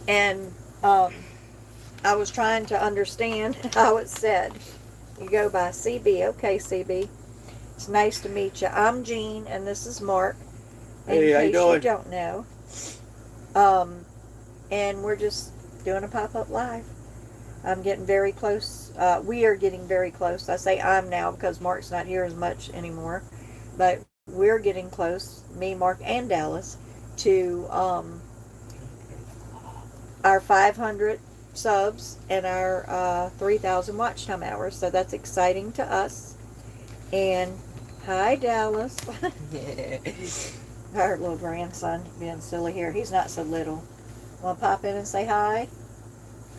And I was trying to understand how it said. You go by CB. Okay, CB. It's nice to meet you. I'm Jean, and this is Mark. Hey, how you In case doing? you don't know. And we're just doing a pop-up live. I'm getting very close. We are getting very close. I say I'm now because Mark's not here as much anymore. But we're getting close, me, Mark, and Dallas, to our 500 subs and our 3,000 watch time hours. So that's exciting to us. And hi, Dallas. Yeah. Our little grandson being silly here. He's not so little. Want to pop in and say hi?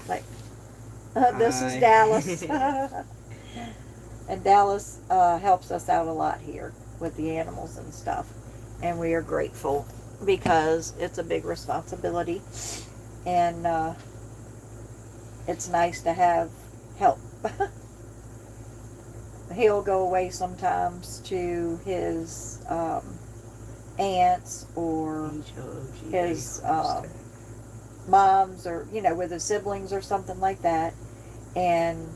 Like, this is Hi. Dallas. And Dallas helps us out a lot here with the animals and stuff. And we are grateful because it's a big responsibility. And it's nice to have help. He'll go away sometimes to his aunts or his moms, or with his siblings or something like that, and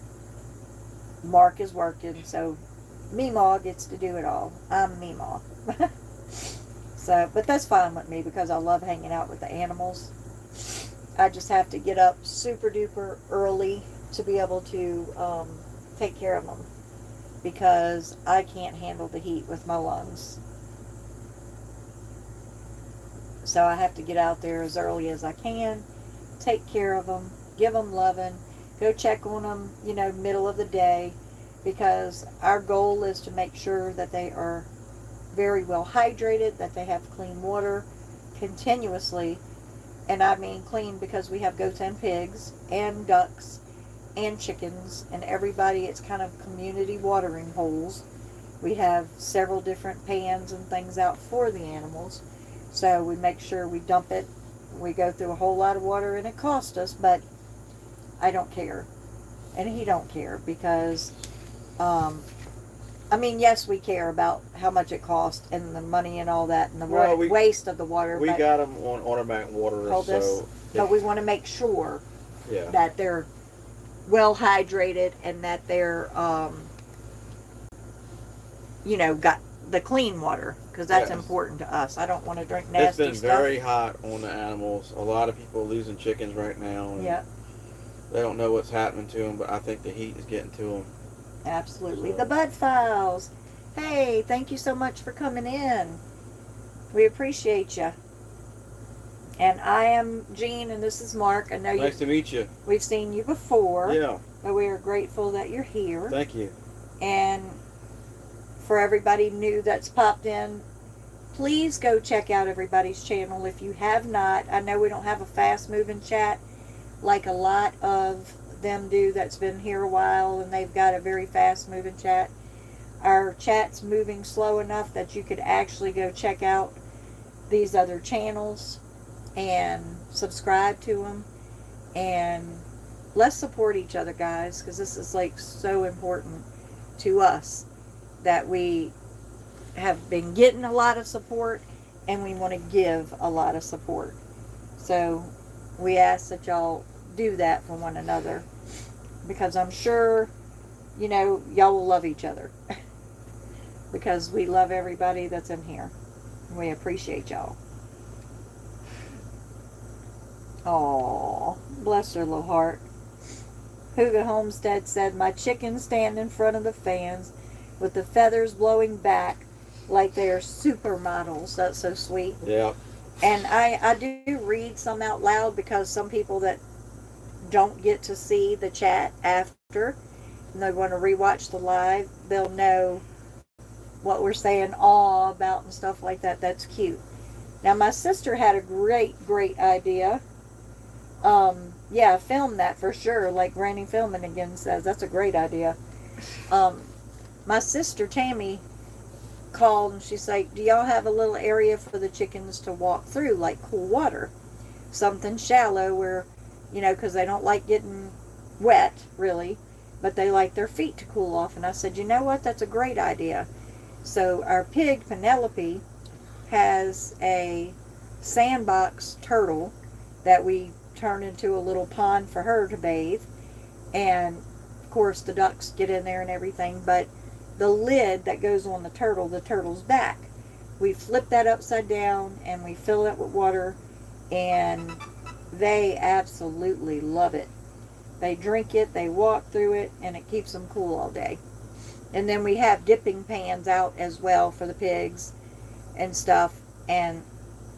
Mark is working, so Meemaw gets to do it all. I'm Meemaw. So, but that's fine with me because I love hanging out with the animals. I just have to get up super duper early to be able to take care of them because I can't handle the heat with my lungs. So I have to get out there as early as I can, take care of them, give them loving, go check on them, middle of the day, because our goal is to make sure that they are very well hydrated, that they have clean water continuously. And I mean clean because we have goats and pigs and ducks and chickens and everybody. It's kind of community watering holes. We have several different pans and things out for the animals. So we make sure we dump it. We go through a whole lot of water and it costs us, but I don't care. And he don't care because, yes, we care about how much it costs and the money and all that and the waste of the water. We got them on automatic water, but we want to make sure yeah, that they're well hydrated and that they're, got the clean water, because that's important to us. I don't want to drink nasty stuff. It's been very hot on the animals. A lot of people are losing chickens right now. And yeah. They don't know what's happening to them, but I think the heat is getting to them. Absolutely. So. The Bud Files. Hey, thank you so much for coming in. We appreciate you. And I am Jean, and this is Mark. I know Nice to meet you. We've seen you before. Yeah. But we are grateful that you're here. Thank you. And for everybody new that's popped in, please go check out everybody's channel if you have not. I know we don't have a fast-moving chat like a lot of them do that's been here a while, and they've got a very fast-moving chat. Our chat's moving slow enough that you could actually go check out these other channels and subscribe to them. And let's support each other, guys, because this is like so important to us that we have been getting a lot of support and we want to give a lot of support. So we ask that y'all do that for one another, because I'm sure, y'all will love each other because we love everybody that's in here. We appreciate y'all. Aww, bless her little heart. Huga Homestead said, my chickens stand in front of the fans with the feathers blowing back like they are supermodels. That's so sweet. Yeah. And I do read some out loud because some people that don't get to see the chat after and they want to rewatch the live, they'll know what we're saying all about and stuff like that. That's cute. Now my sister had a great idea. Yeah, film that for sure, like Granny Filming again says. That's a great idea. My sister Tammy called and she's like, do y'all have a little area for the chickens to walk through, like cool water? Something shallow where, because they don't like getting wet, really, but they like their feet to cool off. And I said, you know what? That's a great idea. So our pig, Penelope, has a sandbox turtle that we turn into a little pond for her to bathe. And, of course, the ducks get in there and everything, but the lid that goes on the turtle's back, we flip that upside down and we fill it with water, and they absolutely love it. They drink it, they walk through it, and it keeps them cool all day. And then we have dipping pans out as well for the pigs and stuff, and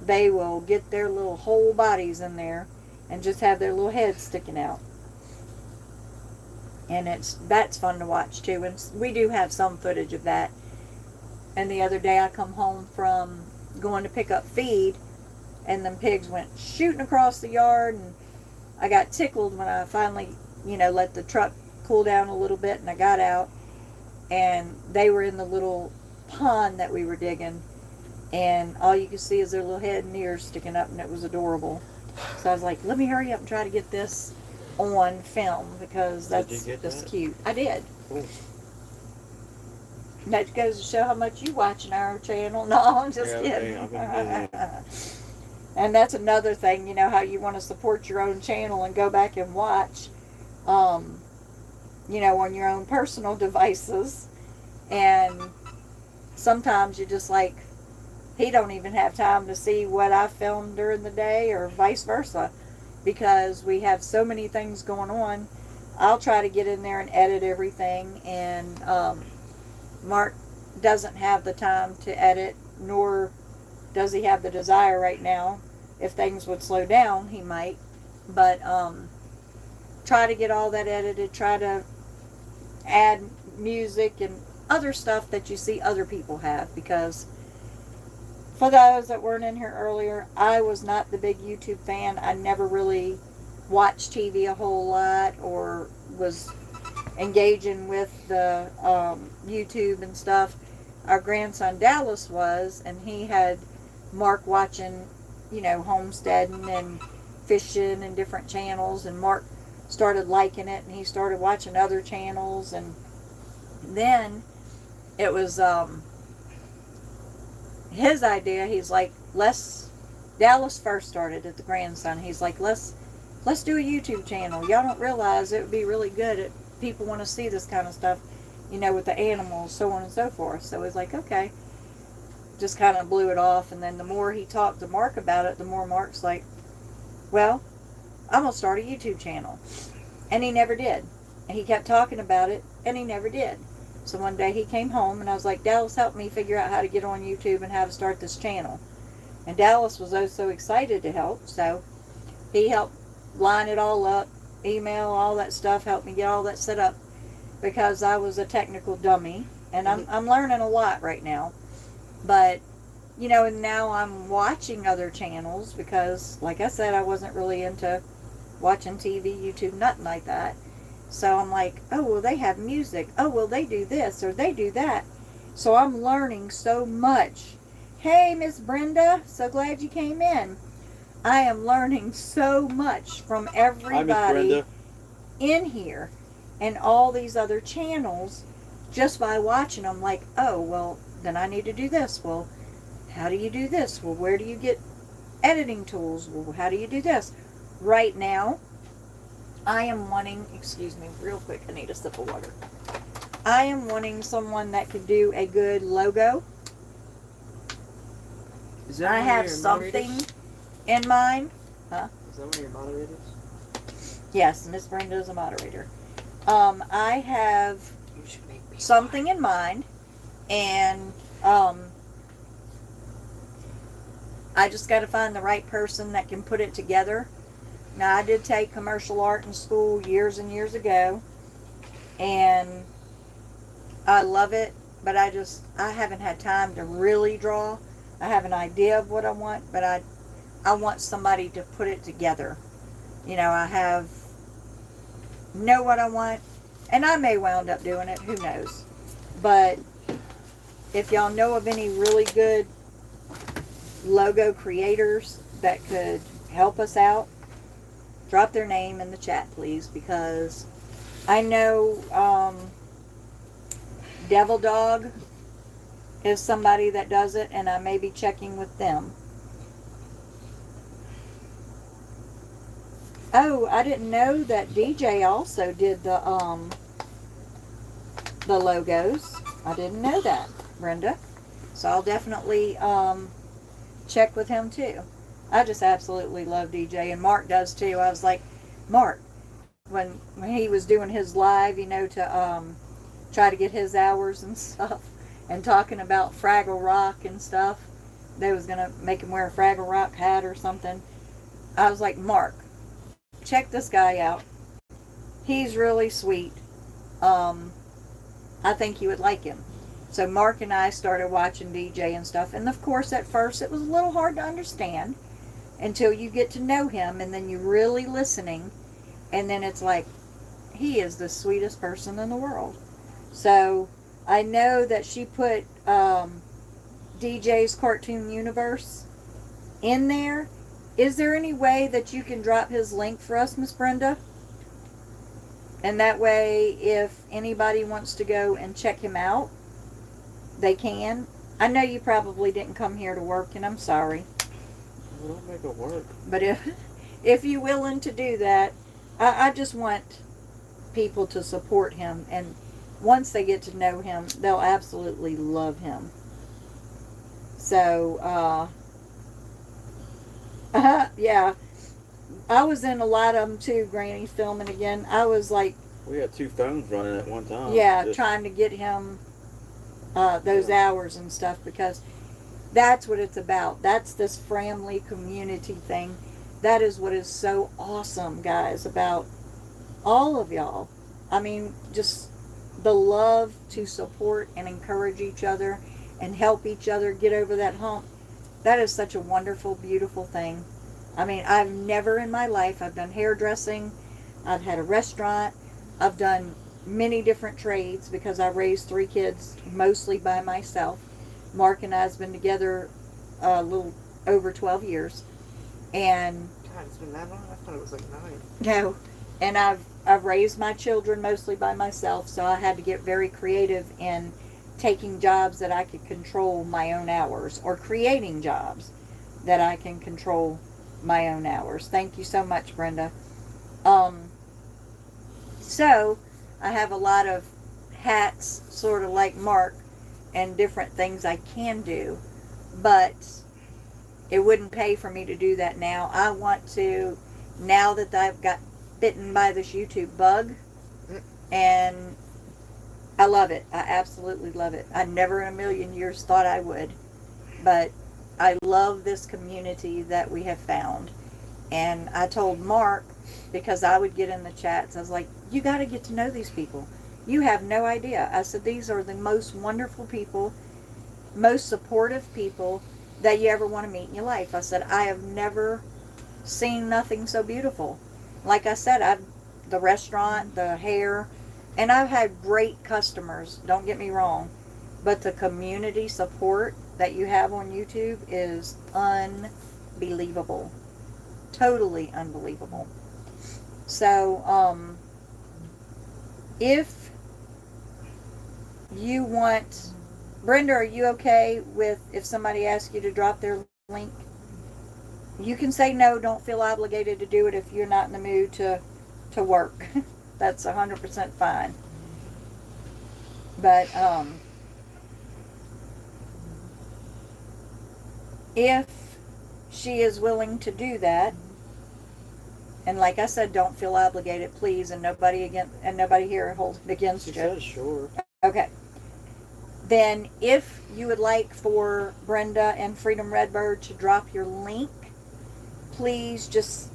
they will get their little whole bodies in there and just have their little heads sticking out. and that's fun to watch too. And we do have some footage of that. And the other day I come home from going to pick up feed, and them pigs went shooting across the yard, and I got tickled when I finally, let the truck cool down a little bit, and I got out, and they were in the little pond that we were digging, and all you could see is their little head and ears sticking up, and it was adorable. So I was like, let me hurry up and try to get this on film, because that's Did you get just that? cute. I did. Cool. That goes to show how much you watching our channel. No, I'm just Yeah, kidding. I've been And that's another thing, how you want to support your own channel and go back and watch, on your own personal devices. And sometimes you just like, he don't even have time to see what I filmed during the day, or vice versa, because we have so many things going on. I'll try to get in there and edit everything, and Mark doesn't have the time to edit, nor does he have the desire right now. If things would slow down, he might. But try to get all that edited, try to add music and other stuff that you see other people have, because for those that weren't in here earlier, I was not the big YouTube fan. I never really watched TV a whole lot, or was engaging with the YouTube and stuff. Our grandson Dallas was, and he had Mark watching, homesteading and fishing and different channels, and Mark started liking it, and he started watching other channels, and then it was his idea. He's like, Dallas first started at the grandson. He's like, let's do a YouTube channel. Y'all don't realize it would be really good. People want to see this kind of stuff, with the animals, so on and so forth. So he's like, okay. Just kind of blew it off. And then the more he talked to Mark about it, the more Mark's like, well, I'm going to start a YouTube channel. And he never did. And he kept talking about it, and he never did. So one day he came home, and I was like, Dallas, help me figure out how to get on YouTube and how to start this channel. And Dallas was oh so excited to help, so he helped line it all up, email, all that stuff, helped me get all that set up, because I was a technical dummy, and I'm learning a lot right now. But, and now I'm watching other channels, because, like I said, I wasn't really into watching TV, YouTube, nothing like that. So I'm like, oh, well, they have music. Oh, well, they do this or they do that. So I'm learning so much. Hey, Miss Brenda, so glad you came in. I am learning so much from Hi, Miss everybody Brenda. in here and all these other channels, just by watching them. Like, oh, well, then I need to do this. Well, how do you do this? Well, where do you get editing tools? Well, how do you do this? Right now, I am wanting, excuse me, real quick, I need a sip of water. I am wanting someone that could do a good logo. Is that I one of have your something moderators? in mind. Is that one of your moderators? Yes, Miss Brenda is a moderator. I have You should make me something in mind, and I just got to find the right person that can put it together. Now, I did take commercial art in school years and years ago, and I love it, but I haven't had time to really draw. I have an idea of what I want, but I want somebody to put it together. I know what I want, and I may wound up doing it, who knows. But if y'all know of any really good logo creators that could help us out, drop their name in the chat, please, because I know Devil Dog is somebody that does it, and I may be checking with them. Oh, I didn't know that DJ also did the logos. I didn't know that, Brenda. So I'll definitely check with him too. I just absolutely love DJ, and Mark does too. I was like, Mark, when he was doing his live, to try to get his hours and stuff, and talking about Fraggle Rock and stuff, they was gonna make him wear a Fraggle Rock hat or something. I was like, Mark, check this guy out. He's really sweet. I think you would like him. So Mark and I started watching DJ and stuff, and of course at first it was a little hard to understand until you get to know him, and then you're really listening, and then it's like, he is the sweetest person in the world. So I know that she put DJ's Cartoon Universe in there. Is there any way that you can drop his link for us, Miss Brenda? And that way, if anybody wants to go and check him out, they can. I know you probably didn't come here to work, and I'm sorry. Well, don't make it work. But if you're willing to do that, I just want people to support him. And once they get to know him, they'll absolutely love him. So, yeah. I was in a lot of them too, Granny, filming again. I was like, We had 2 phones running at one time. yeah, Just- trying to get him those hours and stuff, because that's what it's about. That's this family community thing. That is what is so awesome, guys, about all of y'all. I mean, just the love to support and encourage each other and help each other get over that hump. That is such a wonderful, beautiful thing. I mean, I've never in my life, I've done hairdressing, I've had a restaurant, I've done many different trades because I raised 3 kids mostly by myself. Mark and I have been together a little over 12 years. And God, it's been that long? I thought it was like 9. no, and I've raised my children mostly by myself, so I had to get very creative in taking jobs that I could control my own hours, or creating jobs that I can control my own hours. Thank you so much, Brenda. So I have a lot of hats, sort of like Mark, and different things I can do, but it wouldn't pay for me to do that now. I want to, now that I've got bitten by this YouTube bug, and I love it. I absolutely love it. I never in a million years thought I would, but I love this community that we have found. And I told Mark, because I would get in the chats, I was like, you got to get to know these people. You have no idea. I said, these are the most wonderful people, most supportive people that you ever want to meet in your life. I said, I have never seen nothing so beautiful. Like I said, the restaurant, the hair, and I've had great customers, don't get me wrong, but the community support that you have on YouTube is unbelievable. Totally unbelievable. So, if you want, Brenda, are you okay with if somebody asks you to drop their link? You can say no, don't feel obligated to do it if you're not in the mood to work. That's 100% fine. But, if she is willing to do that, and like I said, don't feel obligated, please, and nobody here holds it against She you. says sure. Okay. Then if you would like for Brenda and Freedom Redbird to drop your link, please just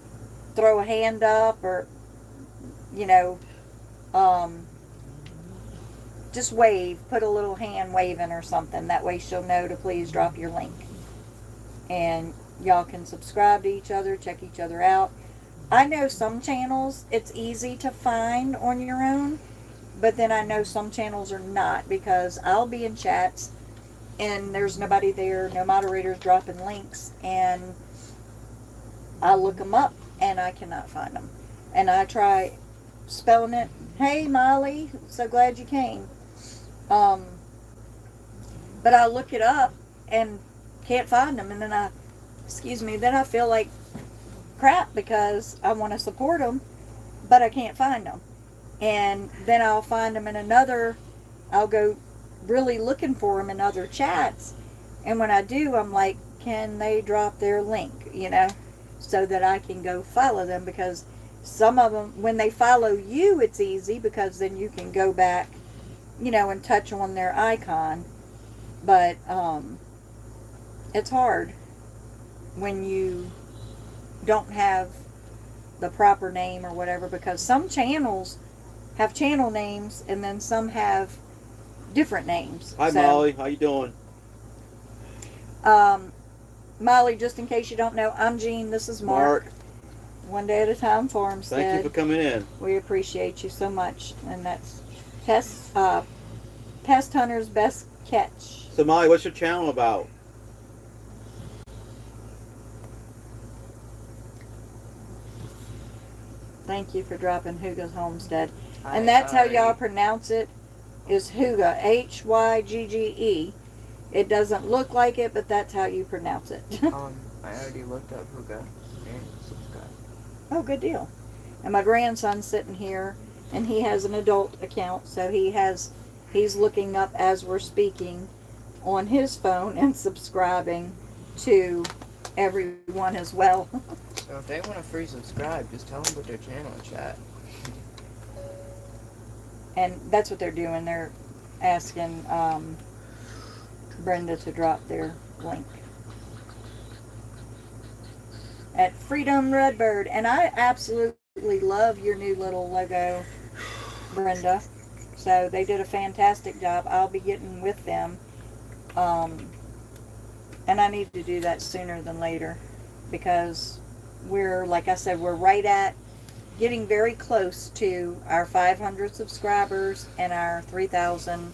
throw a hand up, or, just wave, put a little hand waving or something. That way she'll know to please drop your link. And y'all can subscribe to each other, check each other out. I know some channels it's easy to find on your own, but then I know some channels are not, because I'll be in chats and there's nobody there, no moderators dropping links, and I look them up and I cannot find them. And I try spelling it. Hey Molly, so glad you came. But I look it up and can't find them, and then I feel like crap because I want to support them, but I can't find them. And then I'll find them in I'll go really looking for them in other chats, and when I do, I'm like, can they drop their link, so that I can go follow them, because some of them, when they follow you, it's easy because then you can go back, and touch on their icon. But it's hard when you don't have the proper name or whatever, because some channels have channel names, and then some have different names. Hi, So, Molly. How you doing? Molly, just in case you don't know, I'm Jean. This is Mark. One Day at a Time Farmstead. Thank you for coming in. We appreciate you so much, and that's Pest Hunter's Best Catch. So, Molly, what's your channel about? Thank you for dropping Huga's Homestead. And that's how y'all pronounce it, is Huga, Hygge. It doesn't look like it, but that's how you pronounce it. I already looked up Huga and subscribed. Oh, good deal. And my grandson's sitting here, and he has an adult account, so he's looking up as we're speaking on his phone and subscribing to everyone as well. So if they want to free subscribe, just tell them put their channel in chat. And that's what they're doing. They're asking Brenda to drop their link at Freedom Redbird. And I absolutely love your new little logo, Brenda. So they did a fantastic job. I'll be getting with them. And I need to do that sooner than later, because we're, like I said, we're right at getting very close to our 500 subscribers and our 3,000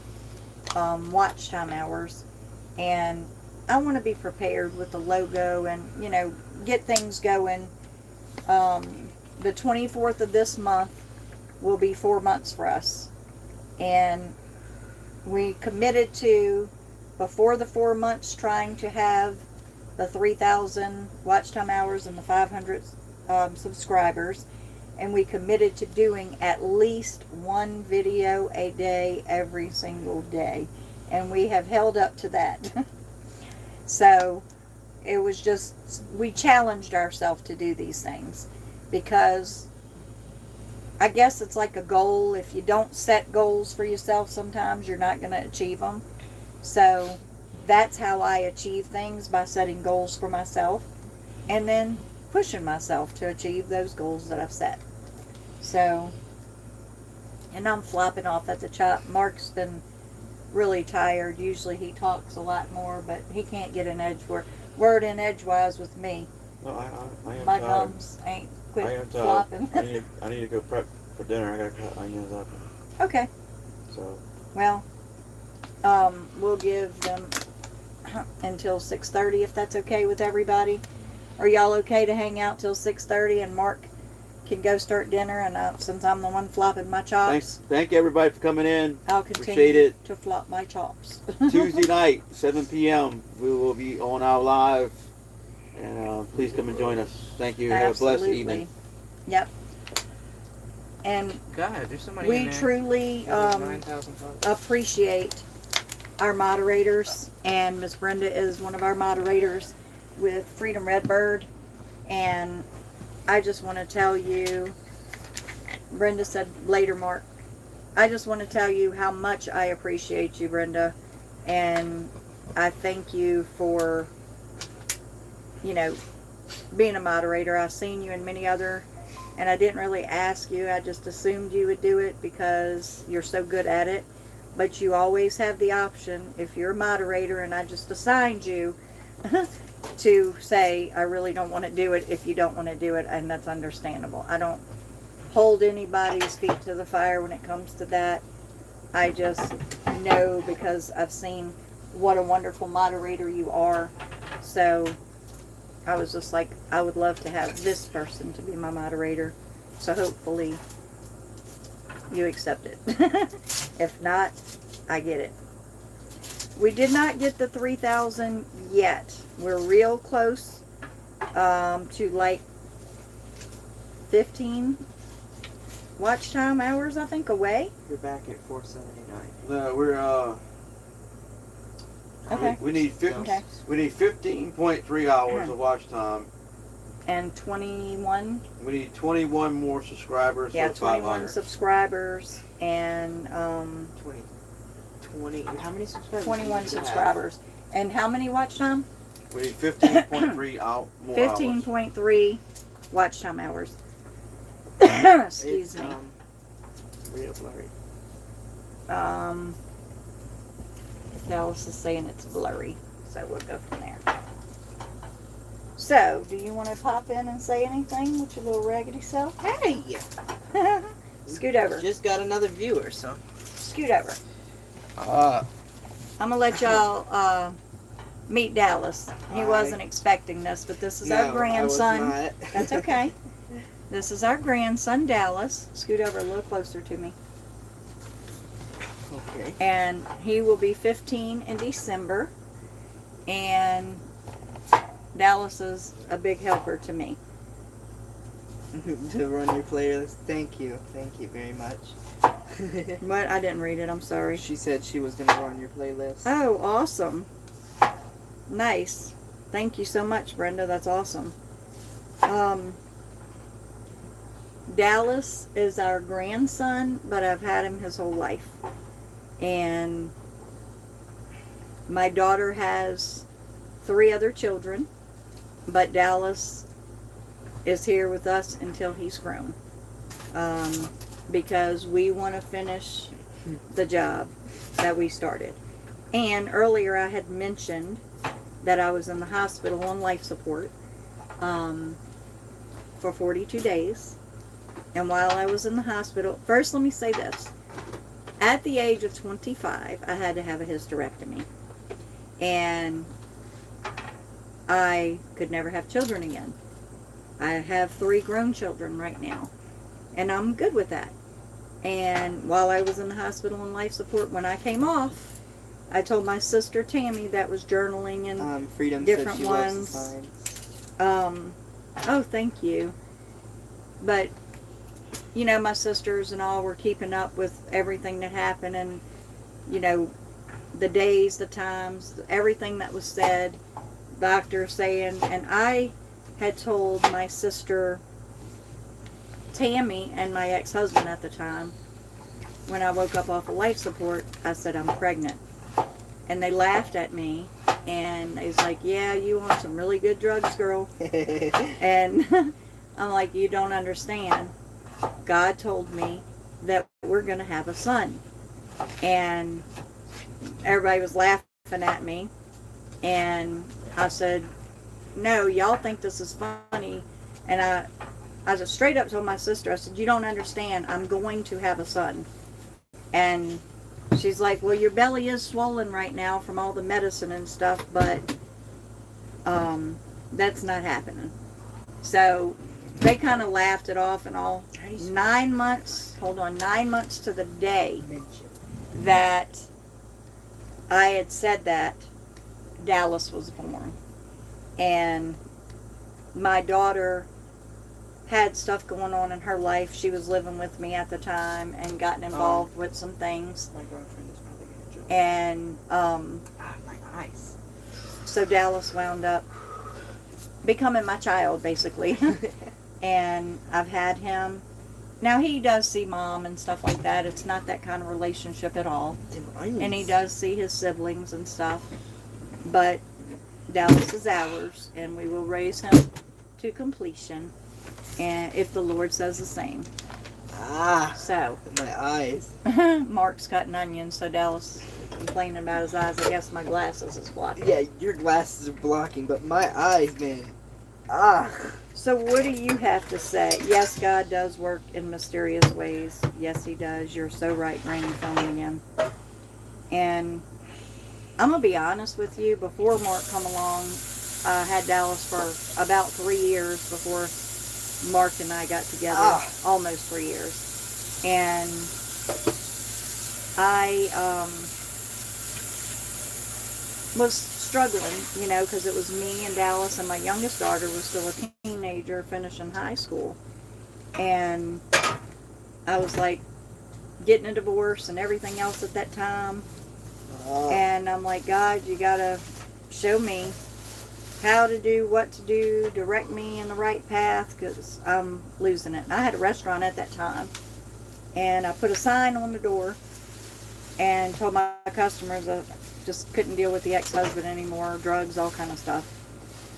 watch time hours. And I want to be prepared with the logo and, you know, get things going. The 24th of this month will be 4 months for us. And we committed to, before the 4 months, trying to have the 3,000 watch time hours and the 500 subscribers. And we committed to doing at least one video a day every single day. And we have held up to that. So it was just, we challenged ourselves to do these things, because I guess it's like a goal. If you don't set goals for yourself, sometimes you're not going to achieve them. So that's how I achieve things, by setting goals for myself and then pushing myself to achieve those goals that I've set. So, and I'm flopping off at the chop. Mark's been really tired. Usually he talks a lot more, but he can't get an word in edgewise with me. No, I am My tired. gums ain't I quit am tired. flopping. I need to go prep for dinner. I gotta cut onions up. Okay. So, Well, we'll give them until 6:30, if that's okay with everybody. Are y'all okay to hang out till 6:30 and Mark can go start dinner? And since I'm the one flopping my chops, thank you everybody for coming in. I'll Appreciate continue it. to flop my chops. Tuesday night, 7 p.m. We will be on our live, and please come and join us. Thank you. Have a blessed Absolutely. evening. Yep. And God, there's somebody in we there. truly There's 9,000 followers. appreciate our moderators, and Miss Brenda is one of our moderators with Freedom Redbird. And I just want to tell you, Brenda said later, Mark, I just want to tell you how much I appreciate you, Brenda, and I thank you for, you know, being a moderator. I've seen you in many other, and I didn't really ask you. I just assumed you would do it because you're so good at it. But you always have the option, if you're a moderator and I just assigned you, to say, I really don't want to do it if you don't want to do it, and that's understandable. I don't hold anybody's feet to the fire when it comes to that. I just know, because I've seen what a wonderful moderator you are. So I was just like, I would love to have this person to be my moderator. So hopefully you accept it. If not, I get it. We did not get the 3,000 yet. We're real close to like 15 watch time hours, I think, away. You're back at 479. No, we're Okay. We need 50, Okay. We need 15.3 hours of watch time. And 21, We need 21 more subscribers yeah, for 21 500. subscribers, and 20. How many subscribers? 21 do you subscribers. And how many watch time? We need 15.3 out more hours. 15.3 watch time hours. Excuse It's, me. Real blurry. Dallas is saying it's blurry, so we'll go from there. So, do you want to pop in and say anything with your little raggedy self? Hey! Scoot over. Just got another viewer, so. Scoot over. Uh, I'm gonna let y'all meet Dallas. He Hi. wasn't expecting this, but this is no, our grandson. I was not. That's okay. This is our grandson, Dallas. Scoot over a little closer to me. Okay. And he will be 15 in December. And Dallas is a big helper to me. To run your playlist. Thank you very much. What? I didn't read it. I'm sorry. She said she was gonna run your playlist. Oh, awesome. Nice. Thank you so much, Brenda. That's awesome. Dallas is our grandson, but I've had him his whole life. And my daughter has 3 other children, but Dallas is here with us until he's grown. Because we want to finish the job that we started. And earlier I had mentioned that I was in the hospital on life support for 42 days. And while I was in the hospital, first let me say this. At the age of 25, I had to have a hysterectomy. And I could never have children again. I have 3 grown children right now. And I'm good with that. And while I was in the hospital on life support, when I came off, I told my sister Tammy that was journaling and Freedom different said she ones. loves the signs. Oh, thank you. But, you know, my sisters and all were keeping up with everything that happened and, you know, the days, the times, everything that was said, doctor saying, and I had told my sister Tammy and my ex-husband at the time, when I woke up off of life support, I said, I'm pregnant. And they laughed at me, and they was like, yeah, you on some really good drugs, girl. And I'm like, you don't understand. God told me that we're going to have a son. And everybody was laughing at me. And I said, no, y'all think this is funny. And I just straight up told my sister, I said, you don't understand. I'm going to have a son. And she's like, well, your belly is swollen right now from all the medicine and stuff, but that's not happening. So they kind of laughed it off and all. 9 months to the day that I had said that, Dallas was born. And my daughter had stuff going on in her life. She was living with me at the time and gotten involved with some things. My girlfriend is probably gonna join. And my eyes. so Dallas wound up becoming my child, basically. And I've had him. Now he does see mom and stuff like that. It's not that kind of relationship at all. And he does see his siblings and stuff. But Dallas is ours, and we will raise him to completion. And if the Lord says the same. So. My eyes. Mark's cutting onions, so Dallas complaining about his eyes. I guess my glasses is blocking. Yeah, your glasses are blocking, but my eyes, man. So what do you have to say? Yes, God does work in mysterious ways. Yes, He does. You're so right, Rainy phoning in. And I'm going to be honest with you. Before Mark come along, I had Dallas for about 3 years before Mark and I got together. Almost 3 years. And I was struggling, you know, because it was me and Dallas, and my youngest daughter was still a teenager finishing high school. And I was like getting a divorce and everything else at that time. And I'm like, God, you gotta show me how to do, what to do, direct me in the right path, because I'm losing it. And I had a restaurant at that time, and I put a sign on the door and told my customers I just couldn't deal with the ex-husband anymore, drugs, all kind of stuff.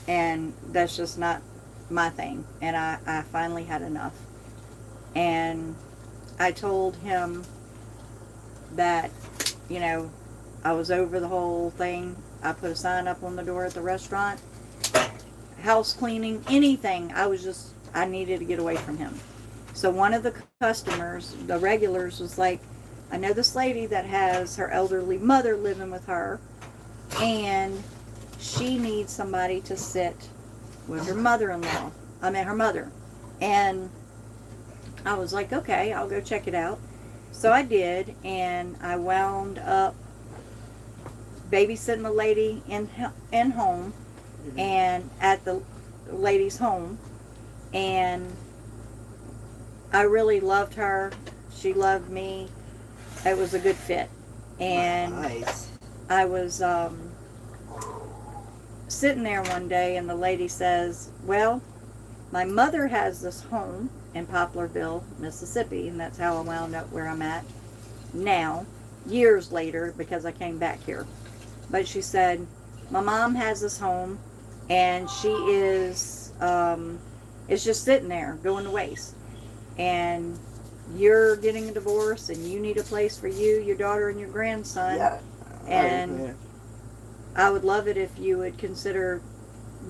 And that's just not my thing. And I finally had enough. And I told him that, you know, I was over the whole thing. I put a sign up on the door at the restaurant. House cleaning, anything. I needed to get away from him. So one of the customers, the regulars, was like, I know this lady that has her elderly mother living with her, and she needs somebody to sit with her mother-in-law. I mean, her mother. And I was like, okay, I'll go check it out. So I did, and I wound up babysitting the lady in home, and at the lady's home, and I really loved her. She loved me. It was a good fit. And Nice. I was sitting there one day, and the lady says, well, my mother has this home in Poplarville, Mississippi, and that's how I wound up where I'm at now, years later, because I came back here. But she said, my mom has this home, and she is, it's just sitting there, going to waste. And you're getting a divorce, and you need a place for you, your daughter, and your grandson. Yeah. And I would love it if you would consider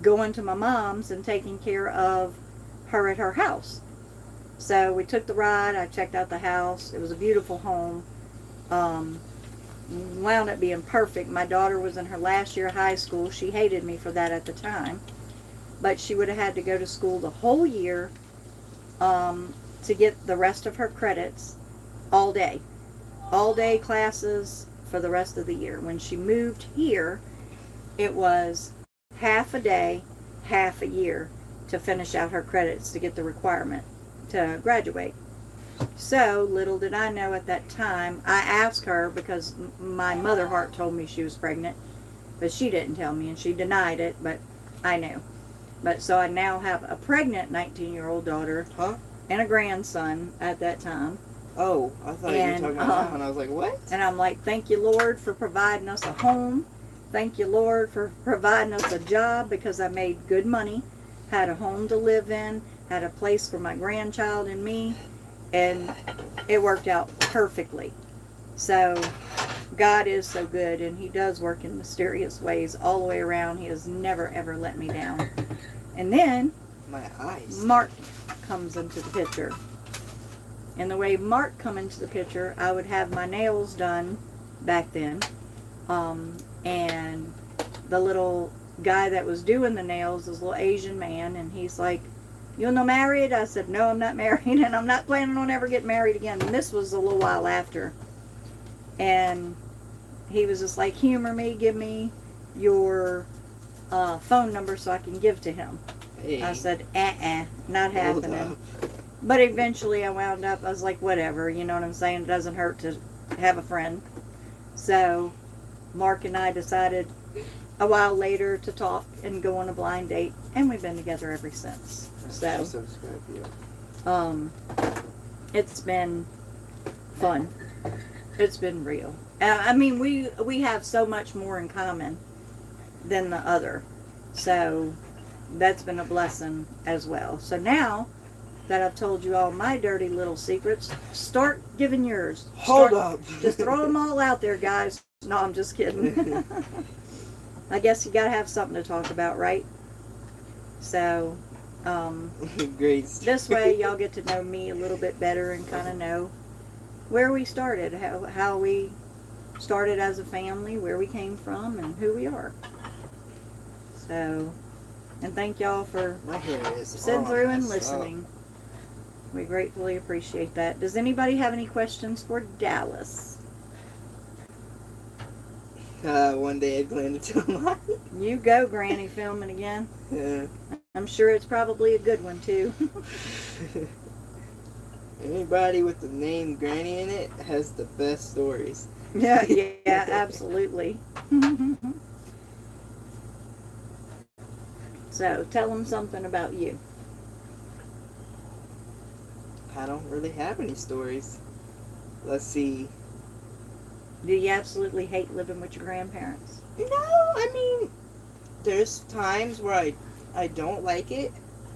going to my mom's and taking care of her at her house. So we took the ride. I checked out the house. It was a beautiful home. Wound up being perfect. My daughter was in her last year of high school. She hated me for that at the time. But she would have had to go to school the whole year to get the rest of her credits all day. All day classes for the rest of the year. When she moved here, it was half a day, half a year to finish out her credits to get the requirement to graduate. So little did I know at that time, I asked her because my mother heart told me she was pregnant, but she didn't tell me, and she denied it, but I knew. But so I now have a pregnant 19-year-old daughter Huh? and a grandson at that time. Oh, I thought you were And, talking about that one. I was like, what? And I'm like, thank you, Lord, for providing us a home. Thank you, Lord, for providing us a job, because I made good money, had a home to live in, had a place for my grandchild and me, and it worked out perfectly. So God is so good, and He does work in mysterious ways all the way around. He has never, ever let me down. And then My eyes. Mark comes into the picture. And the way Mark come into the picture, I would have my nails done back then. And the little guy that was doing the nails, this little Asian man, and he's like, "You no married?" I said, "No, I'm not married, and I'm not planning on ever getting married again." And this was a little while after. And he was just like, "Humor me, give me your phone number so I can give to him." Hey. I said, not Hold happening. up. But eventually I wound up, I was like, whatever, you know what I'm saying? It doesn't hurt to have a friend. So Mark and I decided a while later to talk and go on a blind date, and we've been together ever since. So Subscribe to you. it's been fun. It's been real. I mean, we have so much more in common than the other. So that's been a blessing as well. So now that I've told you all my dirty little secrets, start giving yours. Hold up. Just throw them all out there, guys. No, I'm just kidding. I guess you gotta have something to talk about, right? So, Great. this way y'all get to know me a little bit better and kind of know where we started, how we started as a family, where we came from, and who we are. So, and thank y'all for My hair is sitting all through and messed up. listening. We gratefully appreciate that. Does anybody have any questions for Dallas? One day I planned to tell mine. You go, Granny, filming again. Yeah. I'm sure it's probably a good one, too. Anybody with the name Granny in it has the best stories. Yeah, absolutely. So, tell them something about you. I don't really have any stories. Let's see. Do you absolutely hate living with your grandparents? No, I mean, there's times where I don't like it,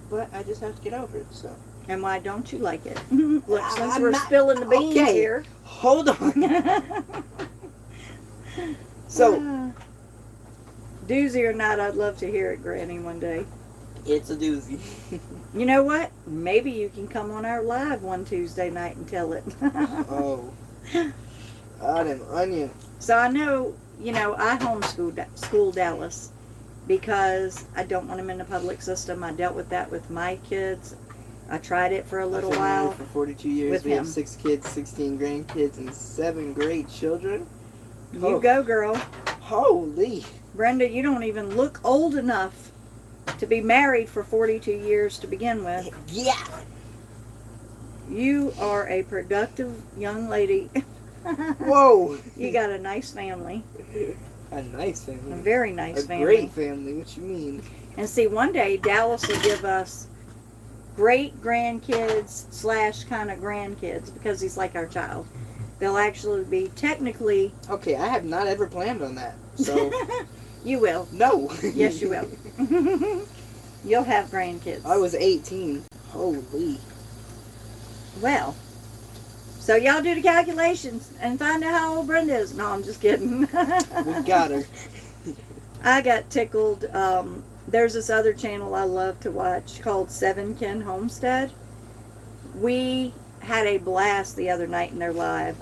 but I just have to get over it, so. And why don't you like it? Look, since I'm we're not- spilling the beans okay. here. Hold on. So, Doozy or not, I'd love to hear it, Granny, one day. it's a doozy. You know what? Maybe you can come on our live one Tuesday night and tell it. Oh. Ah, them onion. So I know, I school Dallas because I don't want him in the public system. I dealt with that with my kids. I tried it for a little I've been married while. For 42 years, with we him. have 6 kids, 16 grandkids, and 7 great children. You Oh. go, girl. Holy. Brenda, you don't even look old enough to be married for 42 years to begin with. Yeah. You are a productive young lady. Whoa. You got a nice family. A nice A family. very nice A family. great family. What you mean? And see, one day Dallas will give us great grandkids / kind of grandkids because he's like our child. They'll actually be technically. Okay, I have not ever planned on that. So, You will. no. Yes, you will. You'll have grandkids. I was 18. Holy. Well, so y'all do the calculations and find out how old Brenda is. No, I'm just kidding. We got her. I got tickled. There's this other channel I love to watch called Seven Ken Homestead. We had a blast the other night in their live.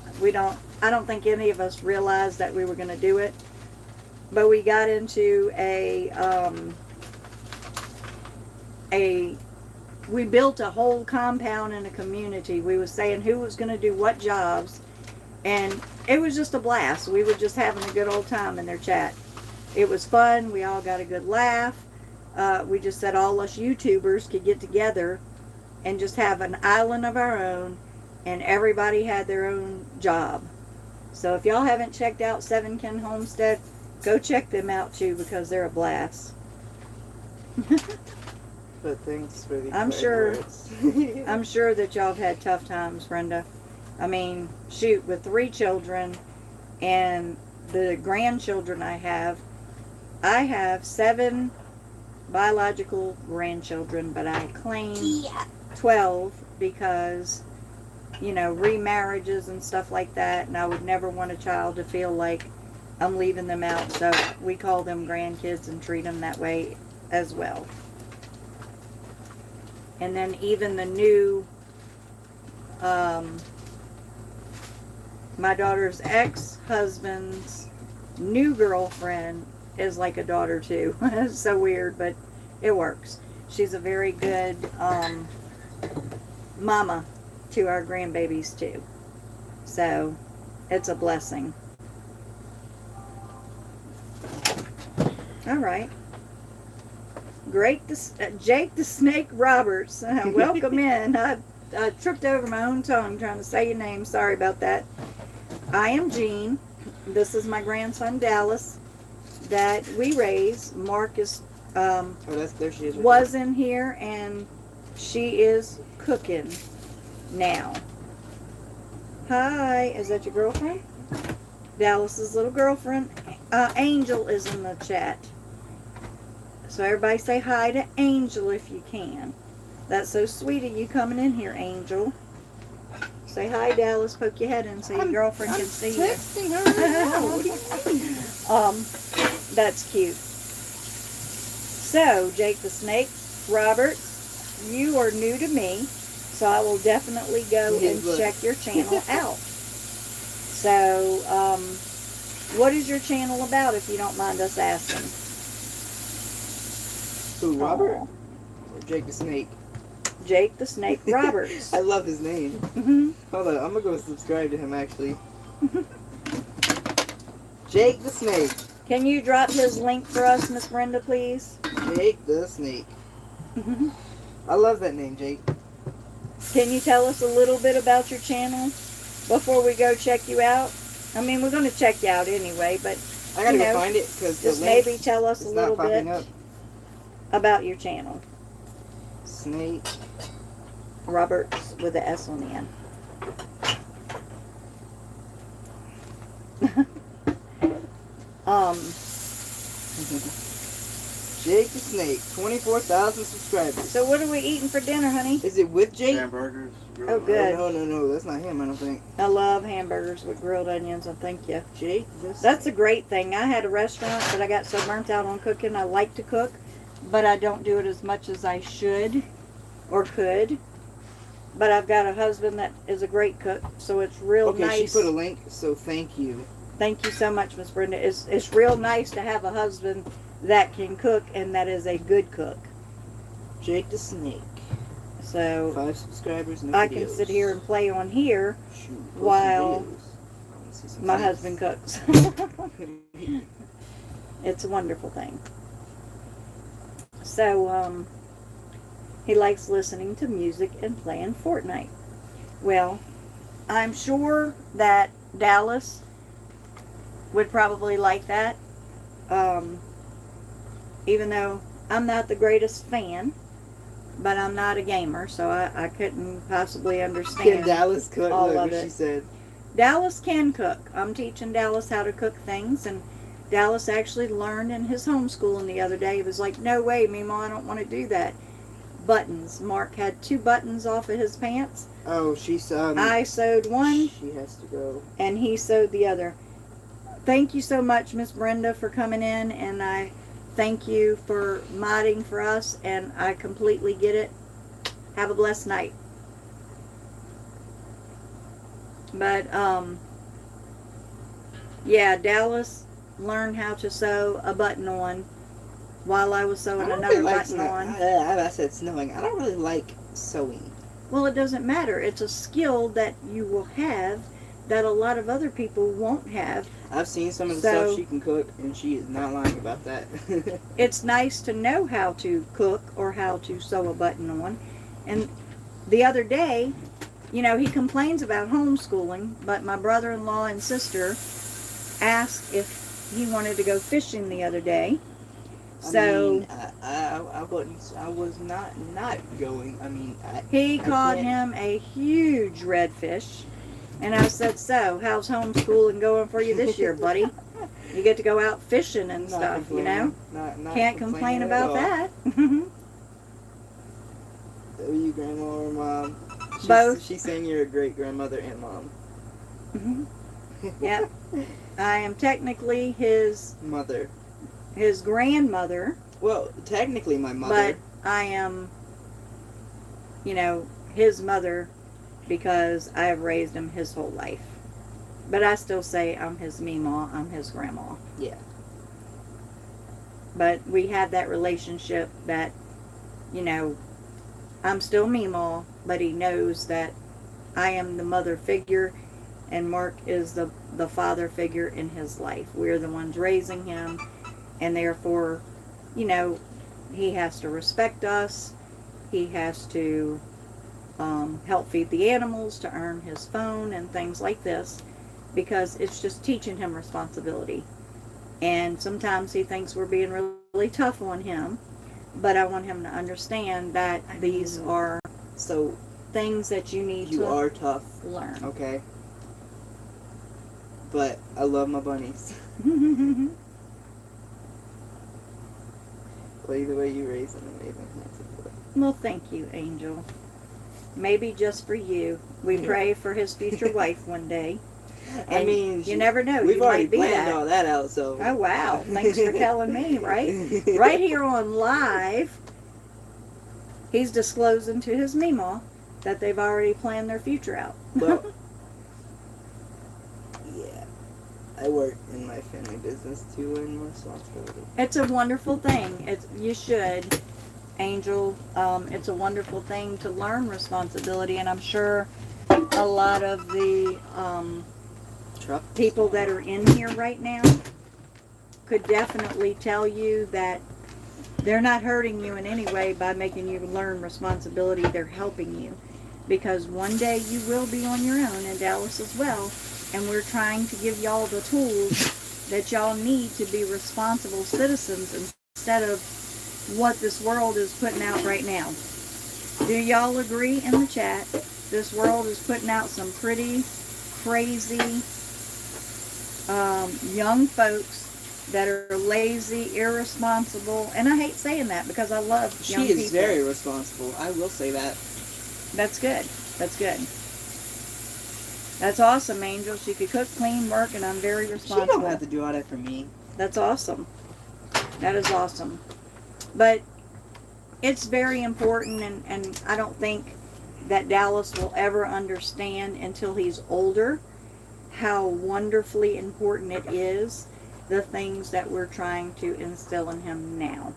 I don't think any of us realized that we were going to do it, but we got into we built a whole compound in a community. We was saying who was going to do what jobs, and it was just a blast. We were just having a good old time in their chat. It was fun. We all got a good laugh. We just said all us YouTubers could get together and just have an island of our own, and everybody had their own job. So if y'all haven't checked out Seven Ken Homestead, go check them out too, because they're a blast. But thanks for the I'm kind sure- words. I'm sure that y'all have had tough times, Brenda. I mean, shoot, with 3 children and the grandchildren I have 7 biological grandchildren, but I claim 12 because, remarriages and stuff like that, and I would never want a child to feel like I'm leaving them out, so we call them grandkids and treat them that way as well. And then even the new, my daughter's ex-husband's new girlfriend is like a daughter too. It's so weird, but it works. She's a very good mama to our grandbabies too. So it's a blessing. All right. Jake the Snake Roberts, welcome in. I tripped over my own tongue trying to say your name. Sorry about that. I am Jean. This is my grandson Dallas that we raise. Mark is Oh, there she is. Right was in here, and she is cooking now. Hi, is that your girlfriend? Dallas's little girlfriend. Angel is in the chat. So everybody say hi to Angel if you can. That's so sweet of you coming in here, Angel. Say hi, Dallas. Poke your head in so your girlfriend can see you. texting her right now. What do you mean? That's cute. So, Jake the Snake Roberts, you are new to me, so I will definitely go and Look. check your channel out. So, what is your channel about, if you don't mind us asking? Who, Robert? Aw. Or Jake the Snake? Jake the Snake Roberts. I love his name. Mhm. Hold on, I'm gonna go subscribe to him actually. Jake the Snake. Can you drop his link for us, Miss Brenda, please? Jake the Snake. I love that name, Jake. Can you tell us a little bit about your channel before we go check you out? I mean, we're going to check you out anyway, but I gotta You go know, find it because the just link maybe tell us a is little not popping bit up. about your channel. Snake. Roberts with the S on the end. Jake the Snake, 24,000 subscribers. So what are we eating for dinner, honey? Is it with Jake? Hamburgers. Oh, good. No, that's not him, I don't think. I love hamburgers with grilled onions, I thank you. Jake the That's a great thing. I had a restaurant, but I got so burnt out on cooking. I like to cook, but I don't do it as much as I should or could. But I've got a husband that is a great cook, so it's real Okay, nice. she put a link, so thank you. Thank you so much, Miss Brenda. It's real nice to have a husband that can cook and that is a good cook. Jake the Snake. So 5 subscribers, no I videos. can sit here and play on here Shoot, post some while videos. I wanna see some my videos. husband cooks. It's a wonderful thing. So, he likes listening to music and playing Fortnite. Well, I'm sure that Dallas would probably like that. Even though I'm not the greatest fan, but I'm not a gamer, so I couldn't possibly Can understand. Dallas cook? all Look of what it. she said. Dallas can cook. I'm teaching Dallas how to cook things, and Dallas actually learned in his homeschooling the other day. He was like, "No way, Mima, I don't want to do that." Buttons. Mark had 2 buttons off of his pants. Oh, she's I sewed one, She has to go. and he sewed the other. Thank you so much, Miss Brenda, for coming in, and I thank you for modding for us, and I completely get it. Have a blessed night. But, yeah, Dallas learned how to sew a button on while I was sewing another button on. I said snowing. I don't really like sewing. Well, it doesn't matter. It's a skill that you will have that a lot of other people won't have. I've seen some of the So- stuff she can cook, and she is not lying about that. It's nice to know how to cook or how to sew a button on. And the other day, you know, he complains about homeschooling, but my brother-in-law and sister asked if he wanted to go fishing the other day. So I was not going. I mean, he I caught can't- him a huge redfish. And I said, "So, how's homeschooling going for you this year, buddy? You get to go out fishing and not stuff, you know? complaining. Not Can't complain complaining at about all. that." Are you grandma or mom? Both. She's saying you're a great grandmother and mom. Yep. I am technically his Mother. grandmother, Well, technically my mother. but I am, you know, his mother because I have raised him his whole life. But I still say I'm his Meemaw, I'm his grandma. Yeah. But we have that relationship that, you know, I'm still Meemaw, but he knows that I am the mother figure and Mark is the father figure in his life. We're the ones raising him, and therefore, you know, he has to respect us. He has to help feed the animals to earn his phone and things like this, because it's just teaching him responsibility. And sometimes he thinks we're being really tough on him, but I want him to understand that these are So things that you need you to are tough, learn. okay? But I love my bunnies. Well, either way you raise them, amazing. Well, thank you, Angel. Maybe just for you. We Yeah. pray for his future wife one day. I And mean, you never know. we've You already might be planned that. all that out, so. Oh, wow. Thanks for telling me, right? Right here on live, he's disclosing to his Meemaw that they've already planned their future out. Well, yeah. I work in my family business too, and responsibility. It's a wonderful thing. You should, Angel. It's a wonderful thing to learn responsibility, and I'm sure a lot of the Truck. people that are in here right now could definitely tell you that they're not hurting you in any way by making you learn responsibility. They're helping you, because one day you will be on your own, and Dallas as well, and we're trying to give y'all the tools that y'all need to be responsible citizens instead of what this world is putting out right now. Do y'all agree in the chat? This world is putting out some pretty crazy young folks that are lazy, irresponsible, and I hate saying that because I love young She people. is very responsible. I will say that. That's good. That's good. That's awesome, Angel. She could cook, clean, work, and I'm very She responsible. don't have to do all that for me. That's awesome. That is awesome. But it's very important, and I don't think that Dallas will ever understand until he's older how wonderfully important it is, the things that we're trying to instill in him now.